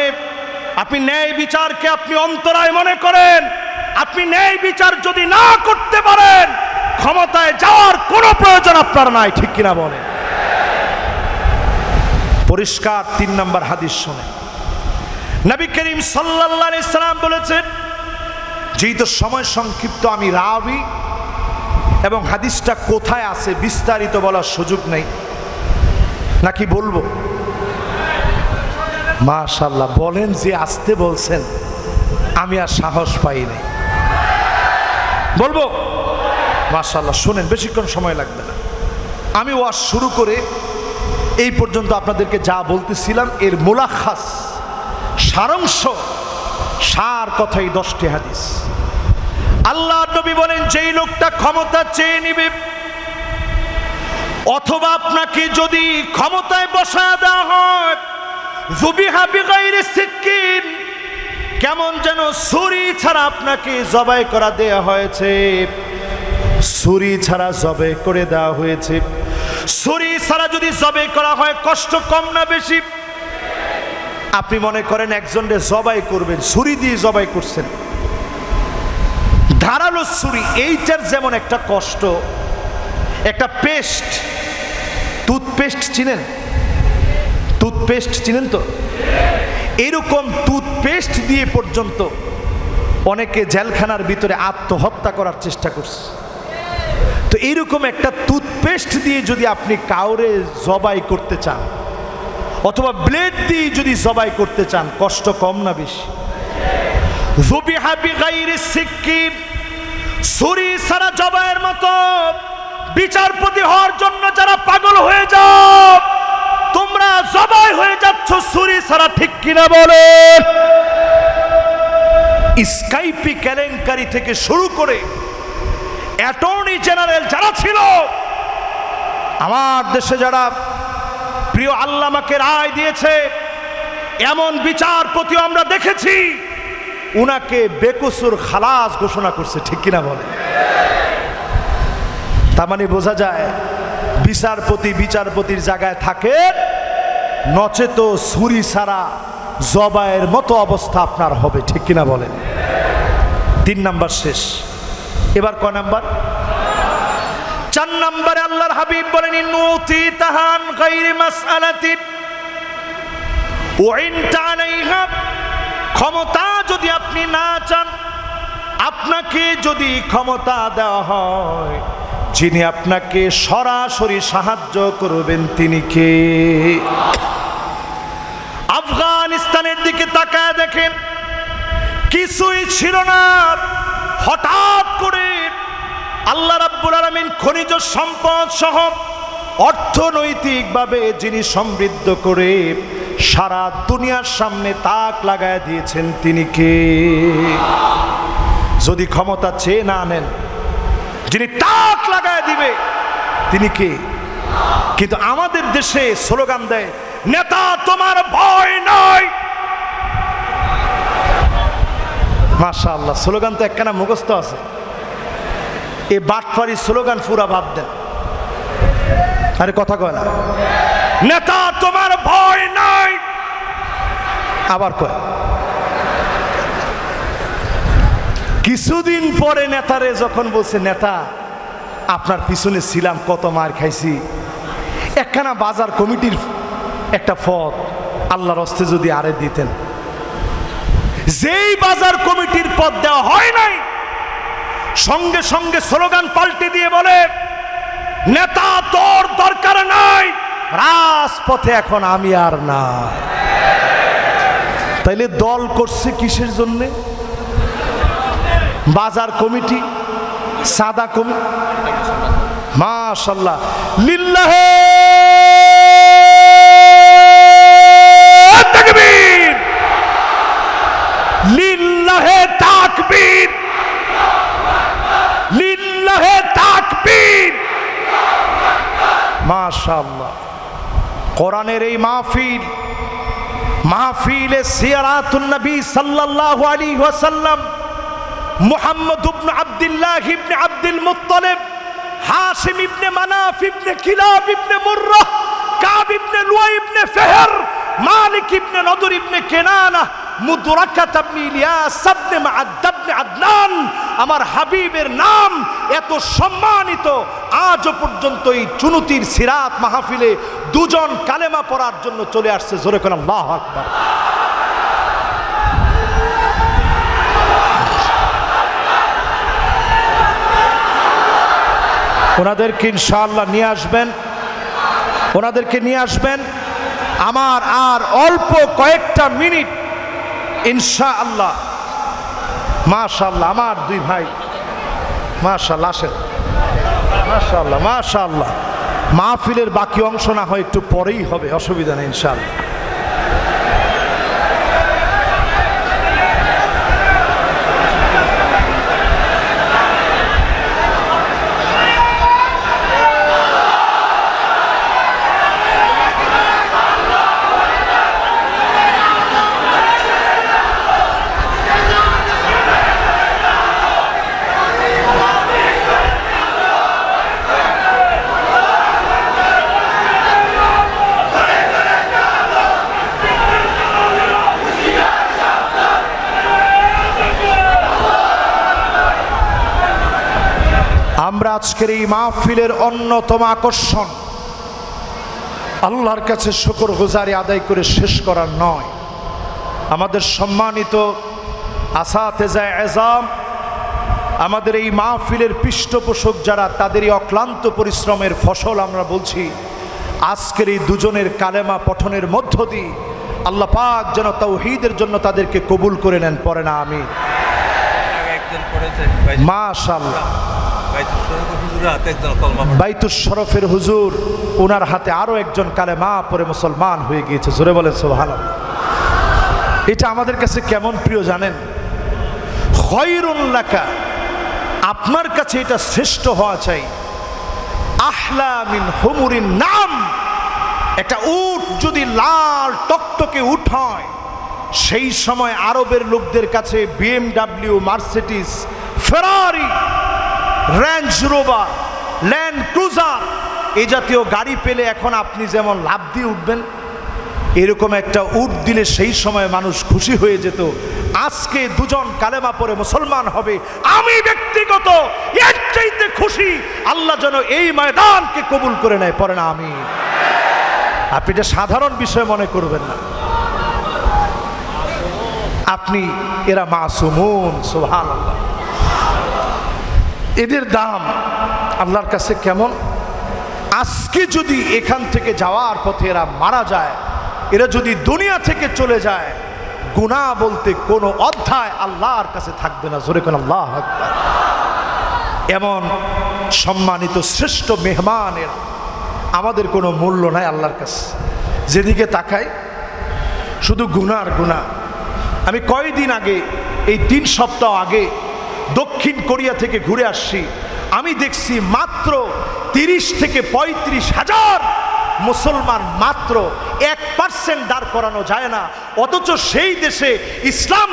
Speaker 2: আপনি ন্যায় বিচারকে আপনি অন্তরায় মনে করেন। আপনি ন্যায় বিচার যদি না করতে পারেন, ক্ষমতায় যাওয়ার কোনো প্রয়োজন আপনার নাই, ঠিক কিনা বলেন? পরিষ্কার 3 নম্বর হাদিস শোনেন। নবী করিম সাল্লাল্লাহু আলাইহি সাল্লাম বলেছেন, যেহেতু সময় সংক্ষিপ্ত, আমি রাবি এবং হাদিসটা কোথায় আছে বিস্তারিত বলার সুযোগ নেই, নাকি বলবো? মাশাআল্লাহ, বলেন যে আসতে বলছেন, আমি আর সাহস পাই নাই। বলবো? মাশাআল্লাহ, শুনেন, বেশিক্ষণ সময় লাগবে না। আমি ওয়াজ শুরু করে এই পর্যন্ত আপনাদেরকে যা বলতেছিলাম এর মুলাখাস, সারাংশ, সার কথাই 10টি হাদিস। আল্লাহ নবী বলেন, যেই লোকটা ক্ষমতা চেয়ে নিবে অথবা আপনাকে যদি ক্ষমতায় বসায় দেওয়া হয়, যুবিহা বিগাইরি সিকিন, কেমন যেন ছুরি ছাড়া আপনাকে জবাই করা দেয়া হয়েছে, ছুরি ছাড়া জবাই করে দেওয়া হয়েছে। ছুরি ছাড়া যদি জবাই করা হয়, কষ্ট কম না বেশি? আপনি মনে করেন একজনকে জবাই করবেন, ছুরি দিয়ে জবাই করছেন, ধারালো ছুরি, এইটার যেমন একটা কষ্ট, একটা পেস্ট, টুথপেস্ট চিনেন? টুথপেস্ট চিনেন তো? এরকম টুথপেস্ট দিয়ে পর্যন্ত অনেকে জেলখানার ভিতরে আত্মহত্যা করার চেষ্টা করছে। তো এইরকম একটা টুথপেস্ট দিয়ে যদি আপনি কাউরে জবাই করতে চান, অথবা ব্লেড দিয়ে যদি জবাই করতে চান, কষ্ট কম না বেশি? যুবিহা বিগাইরি সিক্কিন, ছুরি ছাড়া জবাইয়ের মতো বিচারপতি হওয়ার জন্য যারা পাগল হয়ে যাও, তোমরা জবাই হয়ে যাচ্ছ ছুরি ছাড়া, ঠিক কিনা বলেন? স্কাইপি কেলেঙ্কারি থেকে শুরু করে অ্যাটর্নি জেনারেল যারা ছিল, আমার দেশে যারা প্রিয় আল্লামাকে রায় দিয়েছে, এমন বিচারপতি আমরা দেখেছি উনাকে বেকসুর খালাস ঘোষণা করছে, ঠিক কিনা বলে? তার মানে বোঝা যায় বিচারপতি বিচারপতির জায়গায় থাকে, নচেত ছুরি ছাড়া জবাইয়ের মতো অবস্থা আপনার হবে, ঠিক কিনা বলেন? 3 নাম্বার শেষ, এবার ক নাম্বার? 4 নম্বরে আল্লাহর হাবিব বলেন ইনুতি তাহান গায়রি মাসআলাতিন ওয়াইনতা আলাইহা, ক্ষমতা যদি আপনি না চান, আপনাকে যদি ক্ষমতা দেওয়া হয়, যিনি আপনাকে সরাসরি সাহায্য করবেন তিনি কে? আফগানিস্তানের দিকে তাকায় দেখেন, কিছুই ছিল না, হঠাৎ করে আল্লাহ রাব্বুল আলামিন খনিজ সম্পদ সহ অর্থনৈতিকভাবে যিনি সমৃদ্ধ করে সারা দুনিয়ার সামনে তাক লাগায় দিয়েছেন তিনি কে? যদি ক্ষমতা চেয়ে না নেন, যিনি তাক লাগায় দিবে তিনি কে? কিন্তু আমাদের দেশে স্লোগান দেয়, নেতা তোমার ভয় নাই। মাশাআল্লাহ, স্লোগান তো একখানা মুখস্থ আছে। এই বাটপারি স্লোগান পুরা বাদ দেন। আরে কথা কয় না, নেতা তোমার ভয় নাই, আবার কয়। কিছুদিন পরে নেতারে যখন বলছে, নেতা আপনার পিছনে ছিলাম, কত মার খাইছি, একখানা বাজার কমিটির একটা পদ আল্লাহর হস্তে যদি আরে দিতেন। যেই বাজার কমিটির পদ দেওয়া হয় নাই, সঙ্গে সঙ্গে স্লোগান পাল্টে দিয়ে বলে, নেতা তোর দরকার নাই, রাজপথে এখন আমি আর না। তাইলে দল করছে কিসের জন্য? বাজার কমিটি, সাদা কমিটি। মাশাআল্লাহ, লিল্লাহে তাকবীর, লিল্লাহে তাকবীর, লিল্লাহে তাকবীর। মাশাআল্লাহ, কোরআনের এই মাহফিল, মাহফিলে সিয়ারাতুন নবী সাল্লাল্লাহু আলাইহি ওয়াসাল্লাম, মুহাম্মদ ইবনে আব্দুল্লাহ ইবনে আব্দুল মুত্তালিব, হাশিম ইবনে মানাফ ইবনে কিলাব ইবনে মুররা, কাব ইবনে লুয়াই ইবনে ফিহর, মালিক ইবনে নদর ইবনে কেনানা, মুদরাকাত ইবনে ইলিয়াস ইবনে মাআদ ইবনে আদনান। আমার হাবিবের নাম এত সম্মানিত, আজ পর্যন্ত এই চুনুতির সিরাত মাহফিলে দুজন কালেমা পড়ার জন্য চলে আসছে। জোরে করে আল্লাহু আকবার। ওনাদেরকে ইনশাআল্লাহ নিয়ে আসবেন, ওনাদেরকে নিয়ে আসবেন। আমার আর অল্প কয়েকটা মিনিট ইনশাআল্লাহ। মাশাআল্লাহ, আমার দুই ভাই, মাশাআল্লাহ, আসেন। মাশাআল্লাহ, মাশাআল্লাহ। মাহফিলের বাকি অংশ না হয় একটু পরেই হবে, অসুবিধা নেই ইনশাআল্লাহ। আমরা আজকের এই মাহফিলের অন্যতম আকর্ষণ আল্লাহর কাছে শুকরগুজারি আদায় করে শেষ করার নয়। আমাদের সম্মানিত আসাতেজায়ে এজাম, আমাদের এই মাহফিলের পৃষ্ঠপোষক যারা, তাদেরই অক্লান্ত পরিশ্রমের ফসল আমরা বলছি আজকের এই দুজনের কালেমা পঠনের মধ্য দিয়ে আল্লাহ পাক যেন তাওহীদের জন্য তাদেরকে কবুল করে নেন, পড়ে না আমিন। মাশাআল্লাহ, বাইতুশ শরফের হুজুর, ওনার হাতে আরো একজন কালেমা পড়ে মুসলমান হয়ে গিয়েছে, জোরে বলেন সুবহানাল্লাহ। এটা আমাদের কাছে কেমন প্রিয় জানেন? খায়রুন লাকা, আপনার কাছে এটা শ্রেষ্ঠ হওয়া চাই, আহলা মিন হুমুরিন নাম। একটা উট যদি লাল টকটকে উট হয়, সেই সময় আরবের লোকদের কাছে BMW, মার্সিডিজ, ফেরারি, রেঞ্জ রোভার, ল্যান্ড ক্রুজার এই জাতীয় গাড়ি পেলে এখন আপনি যেমন লাভ দিয়ে উঠবেন, এরকম একটা উট দিলে সেই সময় মানুষ খুশি হয়ে যেত। আজকে দুজন কালেমা পড়ে মুসলমান হবে, আমি ব্যক্তিগত এর চাইতে খুশি। আল্লাহ যেন এই ময়দানকে কবুল করে নেয়, পড়ে না আমিন। আপনি এটা সাধারণ বিষয় মনে করবেন না, আপনি এরা মাসুমুন, সুবহানাল্লাহ। এদের দাম আল্লাহর কাছে কেমন? আজকে যদি এখান থেকে যাওয়ার পথে এরা মারা যায়, এরা যদি দুনিয়া থেকে চলে যায়, গুনাহ বলতে কোনো অধ্যায় আল্লাহর কাছে থাকবে না, জোরে কোন আল্লাহু আকবার। এমন সম্মানিত শ্রেষ্ঠ মেহমানের আমাদের কোনো মূল্য নাই আল্লাহর কাছে। যেদিকে তাকাই শুধু গুনাহ আর গুনাহ। আমি কয়েকদিন আগে, এই 3 সপ্তাহ আগে দক্ষিণ কোরিয়া থেকে ঘুরে আসছি। আমি দেখছি মাত্র 30 থেকে 35 হাজার মুসলমান, মাত্র 1% দাঁড় করানো যায় না। অথচ সেই দেশে ইসলাম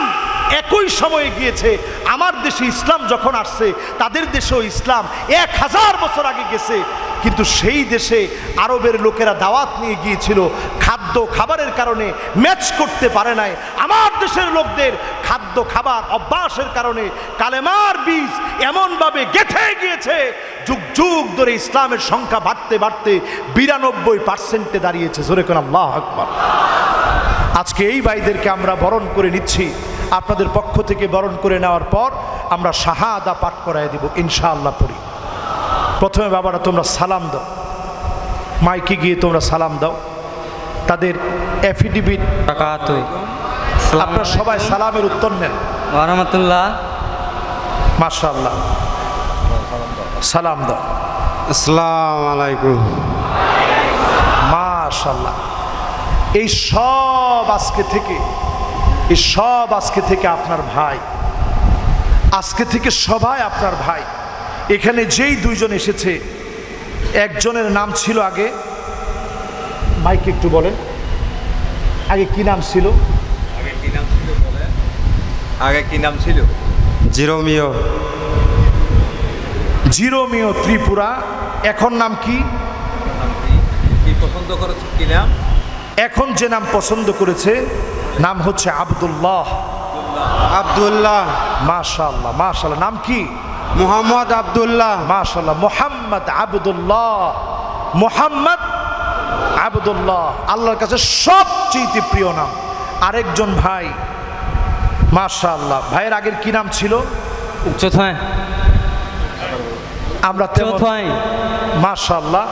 Speaker 2: একই সময়ে গিয়েছে। আমার দেশে ইসলাম যখন আসছে, তাদের দেশেও ইসলাম 1000 বছর আগে গেছে। কিন্তু সেই দেশে আরবের লোকেরা দাওয়াত নিয়ে গিয়েছিল, খাদ্য খাবারের কারণে ম্যাচ করতে পারে নাই। আমার দেশের লোকদের খাদ্য খাবার অভ্যাসের কারণে কালেমার বীজ এমনভাবে গেঁথে গিয়েছে, যুগ যুগ ধরে ইসলামের সংখ্যা বাড়তে বাড়তে 92%-এ দাঁড়িয়েছে, জোরে কোন আল্লাহু আকবার। আজকে এই ভাইদেরকে আমরা বরণ করে নিচ্ছি। আপনাদের পক্ষ থেকে বরণ করে নেওয়ার পর আমরা শাহাদা পাঠ করায় দিব ইনশাআল্লাহ। পড়ি। প্রথমে বাবারা তোমরা সালাম দাও, মাইকে গিয়ে তোমরা সালাম দাও। তাদের এফিডেভিট, আপনারা সবাই সালামের উত্তর নেন।
Speaker 3: ওয়া রাহমাতুল্লাহ,
Speaker 2: মাশাআল্লাহ, সালাম দাও।
Speaker 4: আসসালামু আলাইকুম।
Speaker 2: মাশাআল্লাহ। এই সব আজকে থেকে আপনার ভাই, আজকে থেকে সবাই আপনার ভাই। এখানে যেই 2 জন এসেছে, একজনের নাম ছিল আগে, মাইকে একটু বলেন, আগে কি নাম ছিল?
Speaker 4: আগে কি নাম ছিল?
Speaker 2: জিরোমিও ত্রিপুরা। এখন নাম কি?
Speaker 4: পছন্দ করেছে কি নাম?
Speaker 2: এখন যে নাম পছন্দ করেছে নাম হচ্ছে আব্দুল্লাহ। মাশাআল্লাহ, মাশাআল্লাহ। নাম কি?
Speaker 4: মোহাম্মদ আব্দুল্লাহ।
Speaker 2: মাশাআল্লাহ, মোহাম্মদ আব্দুল্লাহ। আল্লাহর কাছে সবচেয়ে প্রিয় নাম। আরেকজন ভাই, মাশাআল্লাহ, ভাইয়ের আগের কি নাম ছিল? আমরা মাশাআল্লাহ,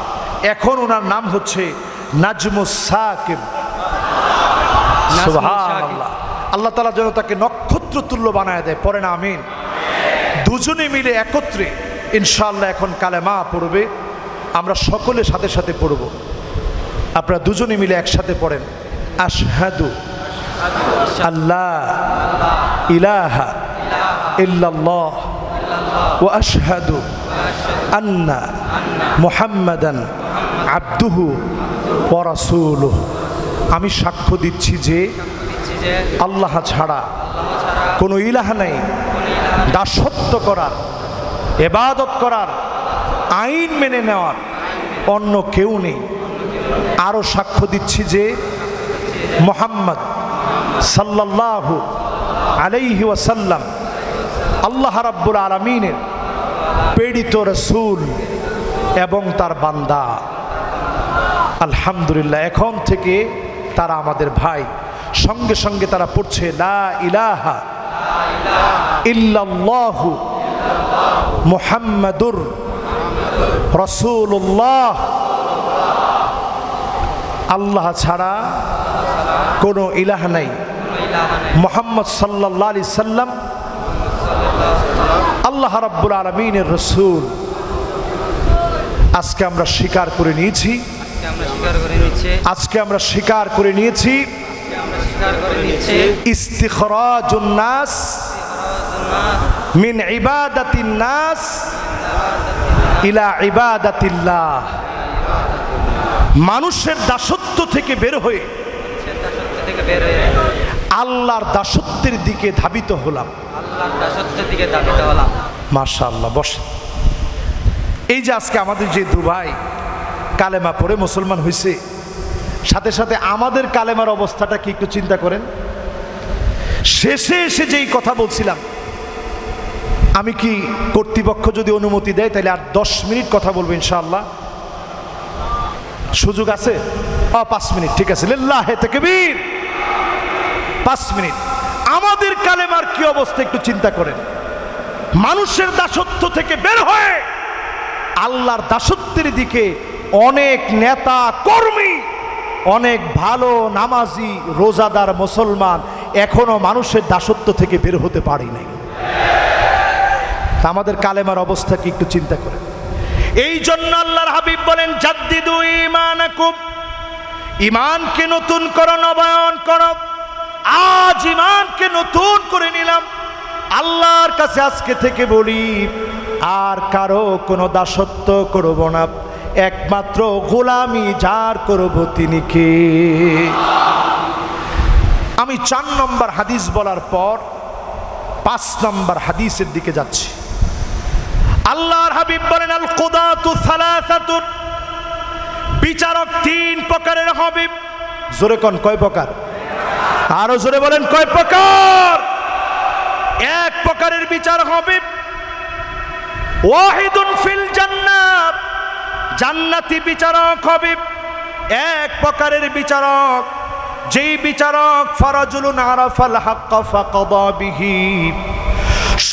Speaker 2: এখন ওনার নাম হচ্ছে নাজমুস সাকিব। সুবহানাল্লাহ। আল্লাহ তাআলা যেন তাকে নক্ষত্র তুল্য বানায় দেয়, পড়ে না আমিন। দুজনে মিলে একত্রে ইনশাআল্লাহ এখন কালেমা পড়বে। আমরা সকলে সাথে সাথে পড়ব। আপনারা দুজনে মিলে একসাথে পড়েন, আশহাদু আল্লা ইলাহা ইল্লাল্লাহ ওয়া আশহাদু আন্না মুহাম্মাদান আবদুহু ওয়া রাসূলুহু। আমি সাক্ষ্য দিচ্ছি যে আল্লাহ ছাড়া কোনো ইলাহ নাই, দাসত্ব করার, ইবাদত করার, আইন মেনে নেওয়ার অন্য কেউ নেই। আরও সাক্ষ্য দিচ্ছি যে মুহাম্মদ সাল্লাল্লাহু আলাইহি ওয়াসাল্লাম আল্লাহ রাব্বুল আলামিনের প্রেরিত রাসূল এবং তার বান্দা। আলহামদুলিল্লাহ, এখন থেকে তারা আমাদের ভাই। সঙ্গে সঙ্গে তারা পড়ছে লা ইলাহা ইল্লাল্লাহু মুহাম্মাদুর রাসূলুল্লাহ আল্লাহ ছাড়া কোনো ইলাহ নাই, মুহাম্মদ সাল্লাল্লাহু আলাইহি সাল্লাম আল্লাহ রাব্বুল আলামিনের রাসূল। আজকে আমরা স্বীকার করে নিয়েছি, ইস্তিখরাজুন নাস মিন ইবাদাতিন নাস ইলা ইবাদাতিল্লাহ। মানুষের দাসত্ব থেকে বের হয়ে আল্লাহর দাসত্বের দিকে ধাবিত হলাম। মাশাআল্লাহ। বসে এই যে আজকে আমাদের যে দুভাই কালেমা পড়ে মুসলমান হয়েছে, সাথে সাথে আমাদের কালেমার অবস্থাটা কি একটু চিন্তা করেন। শেষে এসে যেই কথা বলছিলাম, আমি কি কর্তৃপক্ষ যদি অনুমতি দেয় তাহলে আর 10 মিনিট কথা বলবো ইনশাআল্লাহ, সুযোগ আছে? 5 মিনিট, ঠিক আছে। লিল্লাহে তাকবীর। 5 মিনিট। আমাদের কালেমার কি অবস্থা একটু চিন্তা করেন। মানুষের দাসত্ব থেকে বের হয়ে আল্লাহর দাসত্বের দিকে অনেক নেতা কর্মী, অনেক ভালো নামাজি রোজাদার মুসলমান এখনো মানুষের দাসত্ব থেকে বের হতে পারি নাই। আমাদের কালেমার অবস্থা কি একটু চিন্তা করেন। এই জন্য আল্লাহর হাবিব বলেন, জাদ্দিদু ঈমানাকুম, ঈমানকে নতুন করো, নবায়ন করো। আজ ঈমানকে নতুন করে নিলাম। আল্লাহর কাছে আজকে থেকে বলি, আর কারো কোনো দাসত্ব করব না, একমাত্র গোলামি যার করব তিনি কে। আমি 4 নম্বর হাদিস বলার পর 5 নম্বর হাদিসের দিকে যাচ্ছি। আল্লাহর হাবিব বলেন, আল কুদাতু সালাসাতুন, বিচারক 3 প্রকারের হবে। জোরে কোন কয় প্রকার? আরো জোরে বলেন কয় প্রকার? 1 প্রকারের বিচার হবে, ওয়াহিদুন ফিল জান্নাত, জান্নাতি বিচারক হবে। 1 প্রকারের বিচারক, যেই বিচারক ফারাজুলুন আরাফাল হাক্কা ফাকাদা বিহি,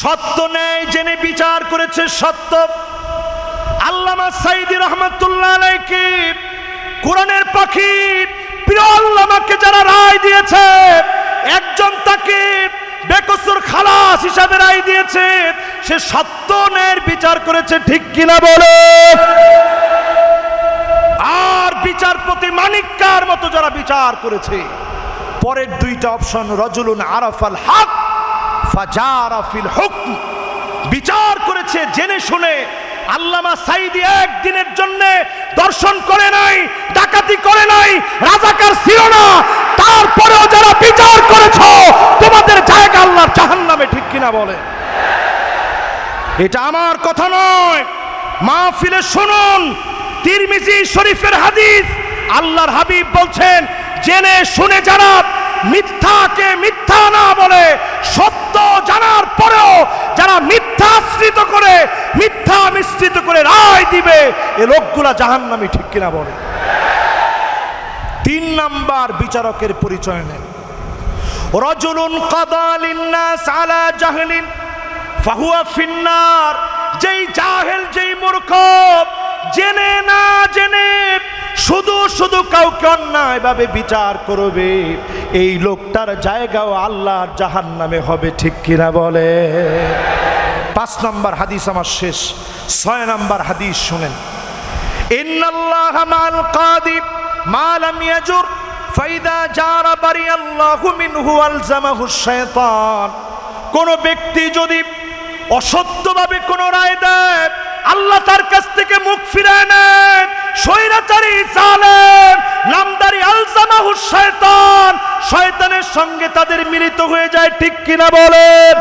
Speaker 2: সত্য ন্যায় জেনে বিচার করেছে, সত্য। আল্লামা সাইদি রহমাতুল্লাহ আলাইহি কোরআনের পাখি প্রিয় আল্লামাকে যারা রায় দিয়েছে, একজন তাকে বেকসুর খালাস হিসাবে রায় দিয়েছে, সে সত্য ন্যায়ের বিচার করেছে, ঠিক কিনা বলে। আর বিচারপতি মানিক্কার মতো যারা বিচার করেছে, পরের 2টা অপশন, রাজুলুন আরাফাল হক ফাজারা ফিল হুকম, বিচার করেছে জেনে শুনে। আল্লামা সাইদি একদিনের জন্য দর্শন করে নাই, ডাকাতি করে নাই, রাজাকার ছিল না, তারপরেও যারা বিচার করেছো তোমাদের জায়গা আল্লাহর জাহান্নামে, ঠিক কিনা বলে। এটা আমার কথা নয়, মাহফিলে শুনুন, তিরমিজি শরীফের হাদিস। আল্লাহর হাবিব বলছেন, জেনে শুনে যারা মিথ্যাকে মিথ্যা না বলে, সত্য জানার পরেও যারা মিথ্যা আশ্রিত করে, মিথ্যা মিশ্রিত করে রায় দিবে, এ লোকগুলা জাহান্নামী, ঠিক কিনা বলে। 3 নাম্বার বিচারকের পরিচয় নেন, রাজুলুন কাদা লিন্নাস আলা জাহলিন ফাহুয়া ফিন্নার, যেই জাহেল, যেই মূর্খ, জেনে না জেনে শুধু শুধু কাউকে অন্যায়ভাবে বিচার করবে, এই লোকটার জায়গাও আল্লাহর জাহান্নামে হবে, ঠিক কিনা বলে। 5 নম্বর হাদিস আমার শেষ। 6 নম্বর হাদিস শুনেন, ইন্নাল্লাহা মাল কাদি মা লাম ইয়াজুর ফাইদা জারা বারিয়াল্লাহু মিনহু আলজামাহু শাইতান। কোন ব্যক্তি যদি অসত্যভাবে কোন রায় দেয়, আল্লাহ তার কাছ থেকে মুখ ফিরায় নেন, স্বৈরাচারী জালেম নামদারি আলজামাহু শাইতান, শয়তানের সঙ্গে তাদের মিলিত হয়ে যায়, ঠিক কিনা বলেন।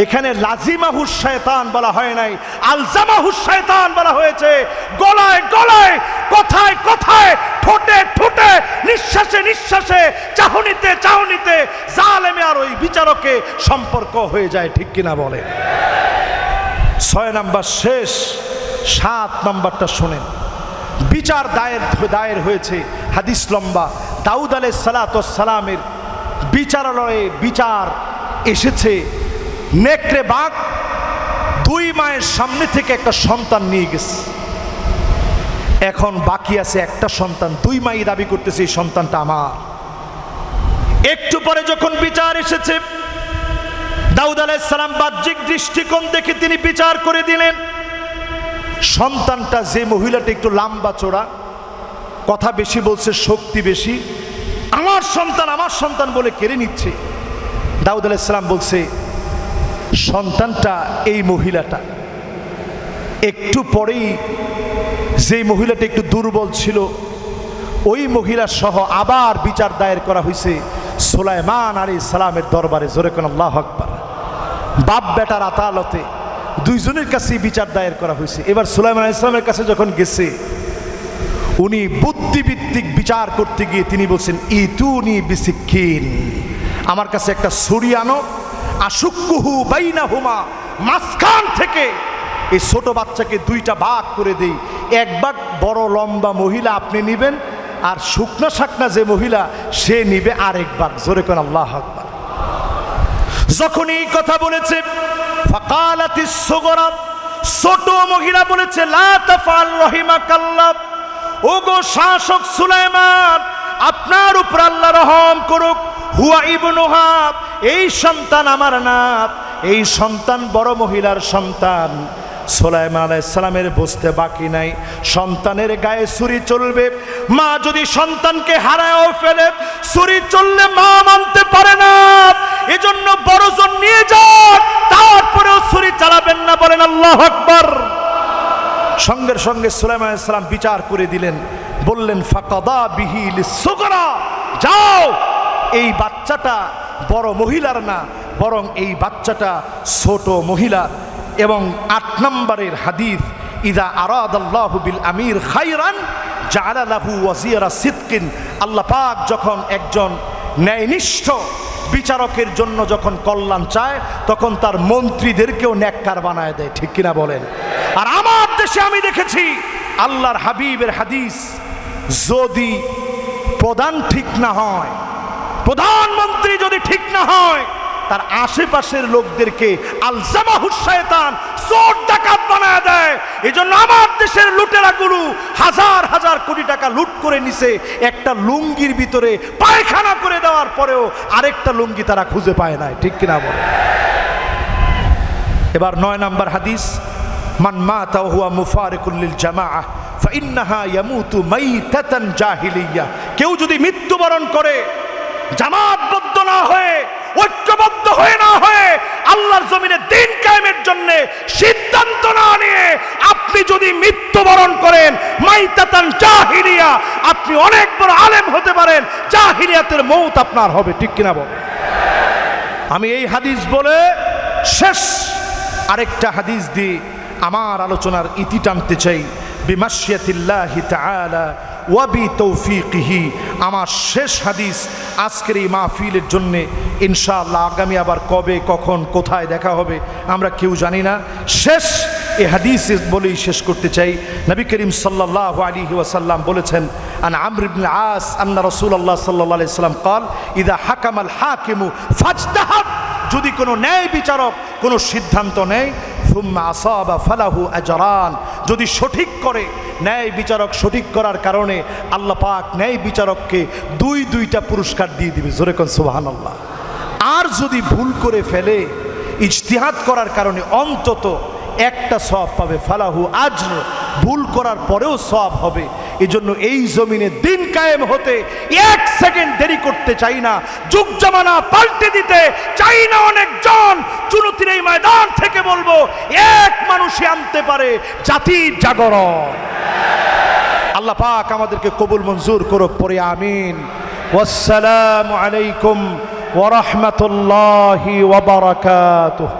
Speaker 2: এখানে লাজিমাহু শাইতান বলা হয় নাই, আলজামাহু শাইতান বলা হয়েছে। গলায় গলায়, কথায় কথায়, ঠোঁটে ঠোঁটে, নিঃশ্বাসে নিঃশ্বাসে, চাহনিতে চাহনিতে জালেমে আর ওই বিচারকে সম্পর্ক হয়ে যায়, ঠিক কিনা বলে। 6 নাম্বার শেষ। 7 নাম্বারটা শোনেন। বিচার দায়ের হয়েছে, হাদিস লম্বা। দাউদ আলাইহিস সালাতু ওয়াস সালামের বিচারালয়ে বিচার এসেছে। নেকড়ে বাঘ 2 মায়ের সামনে থেকে একটা সন্তান নিয়ে গেছে। এখন বাকি আছে একটা সন্তান, 2 মাই দাবি করতেছে এই সন্তানটা আমার। একটু পরে যখন বিচার এসেছে, দাউদ আলাইহিস সালাম বাহ্যিক দৃষ্টিকোণ দেখে তিনি বিচার করে দিলেন। সন্তানটা, যে মহিলাটা একটু লম্বা চড়া, কথা বেশি বলছে, শক্তি বেশি, আমার সন্তান আমার সন্তান বলে কেড়ে নিচ্ছে। দাউদ আলাইহিস সালাম বলছে সন্তানটা এই মহিলাটা। একটু পরেই যে মহিলাটা একটু দুর্বল ছিল, ওই মহিলা সহ আবার বিচার দায়ের করা হয়েছে সুলাইমান আলাইহিস সালামের দরবারে। জোরে কোন আল্লাহু আকবার। বাপ বেটার আদালতে দুইজনের কাছে বিচার দায়ের করা হয়েছে। এবার সুলাইমান আলাইহিস সালামের কাছে যখন গেছে, উনি বুদ্ধিভিত্তিক বিচার করতে গিয়ে তিনি বলছেন ইতুনি বিসিকিন, আমার কাছে একটা ছুরি আনো, আশুক্কুহু বাইনাহুমা, মাঝখান থেকে এই ছোট বাচ্চাকে 2টা ভাগ করে দেই। এক ভাগ বড় লম্বা মহিলা আপনি নিবেন, আর শুকনা শাকনা যে মহিলা সে নিবে আরেক ভাগ। জোরে কোন আল্লাহু আকবার। যখন এই কথা বলেছে, ফাকালাতিস সুগরা, ছোট মহিলা বলেছে লা তাফাল রাহিমাকাল্লাহ, ওগো শাসক সুলাইমান, আপনার উপর আল্লাহ রহম করুক। হুয়া ইবনুহা, এই সন্তান আমার না, এই সন্তান বড় মহিলার সন্তান। সুলাইমান আলাইহিস সালামের বুঝতে বাকি নাই, সন্তানের গায়ে ছুরি চলবে। মা যদি সন্তানকে হারায়ও ফেলে, ছুরি চললে মা মানতে পারে না, এজন্য বড়জন নিয়ে যান, তারপরেও ছুরি চালাবেন না। বলেন আল্লাহু আকবার। সঙ্গে সঙ্গে সুলাইমান আলাইহিস সালাম বিচার করে দিলেন, বললেন ফাকাদা বিহি লিসুগরা, যাও, এই বাচ্চাটা বড় মহিলার না, বরং এই বাচ্চাটা ছোট মহিলার। এবং 8 নম্বরের হাদিস, ইদা আরাদাল্লাহু বিল আমির খায়রান জাআলা লাহু ওয়াজিরা সিদকিন, আল্লাহ পাক যখন একজন ন্যায়নিষ্ঠ বিচারকের জন্য যখন কল্যাণ চায়, তখন তার মন্ত্রীদেরকেও নেককার বানায় দেয়। ঠিক কিনা বলেন? আর আমার দেশে আমি দেখেছি আল্লাহর হাবিবের হাদিস, যদি প্রধান ঠিক না হয়, প্রধানমন্ত্রী যদি ঠিক না হয়, তার আশেপাশের লোকদেরকে আলজামাহুশ শয়তান, চোর ডাকাত বানায় দেয়। এজন্য আমার দেশের লুটেরাগুলো হাজার হাজার কোটি টাকা লুট করে নিছে, একটা লুঙ্গির ভিতরে পায়খানা করে দেওয়ার পরেও আরেকটা লুঙ্গি তারা খুঁজে পায় না। ঠিক কিনা বলে? এবার 9 নম্বর হাদিস, মান মাতা ওয়া হুয়া মুফারিকুল লিল জামাআহ ফাইন্নাহা ইয়ামুতু মাইতাতান জাহিলিয়া, কেউ যদি মৃত্যুবরণ করে জামাতবদ্ধ না হয়ে, ঐক্যবদ্ধ হয়ে না হয়ে, আল্লাহর জমিনে দ্বীন কায়েমের জন্য সিদ্ধান্ত না নিয়ে আপনি যদি মৃত্যুবরণ করেন, মাইতাতান জাহিলিয়া, আপনি অনেক বড় আলেম হতে পারেন, জাহিলিয়াতের মৌত আপনার হবে। ঠিক কিনা বলে? আমি এই হাদিস বলে শেষ আরেকটা হাদিস দিয়ে আমার আলোচনার ইতি টানতে চাই। বিমাশিয়াতিল্লাহি তাআলা ওয়া বিতৌফিকিহি, আমার শেষ হাদিস আজকের এই মাহফিলের জন্য। ইনশাআল্লাহ আগামী আবার কবে, কখন, কোথায় দেখা হবে আমরা কেউ জানি না। শেষ এই হাদিস বলেই শেষ করতে চাই। নবী করিম সাল্লাল্লাহু আলাইহি ওয়াসাল্লাম বলেছেন, আন আমর ইবনে আস আন্না রাসূলুল্লাহ সাল্লাল্লাহু আলাইহি ওয়াসাল্লাম قال ইযা হাকামাল হাকিমু ফাজতাহাদ, যদি কোনো ন্যায় বিচারক কোনো সিদ্ধান্ত নেয়, সুম্মা আসাবা ফালাহু আজরান, যদি সঠিক করে, ন্যায় বিচারক সঠিক করার কারণে আল্লাহ পাক ন্যায় বিচারককে 2টা পুরস্কার দিয়ে দিবে। জোরে কোন সুবহানাল্লাহ। আর যদি ভুল করে ফেলে, ইজতিহাদ করার কারণে অন্তত একটা সওয়াব পাবে, ফালাহু আজর, ভুল করার পরেও সওয়াব হবে। এজন্য এই জমিনে দ্বীন কায়েম হতে 1 সেকেন্ড দেরি করতে চাই না, যুগ জামানা পাল্টে দিতে চাই না অনেকজন। চুনতির এই ময়দান থেকে বলবো, এক মানুষই আনতে পারে জাতির জাগরণ। আল্লাহ পাক আমাদেরকে কবুল মঞ্জুর করুক, পরে আমিন। ওয়াসসালামু আলাইকুম ওয়া রাহমাতুল্লাহি ওয়া বারাকাতুহু।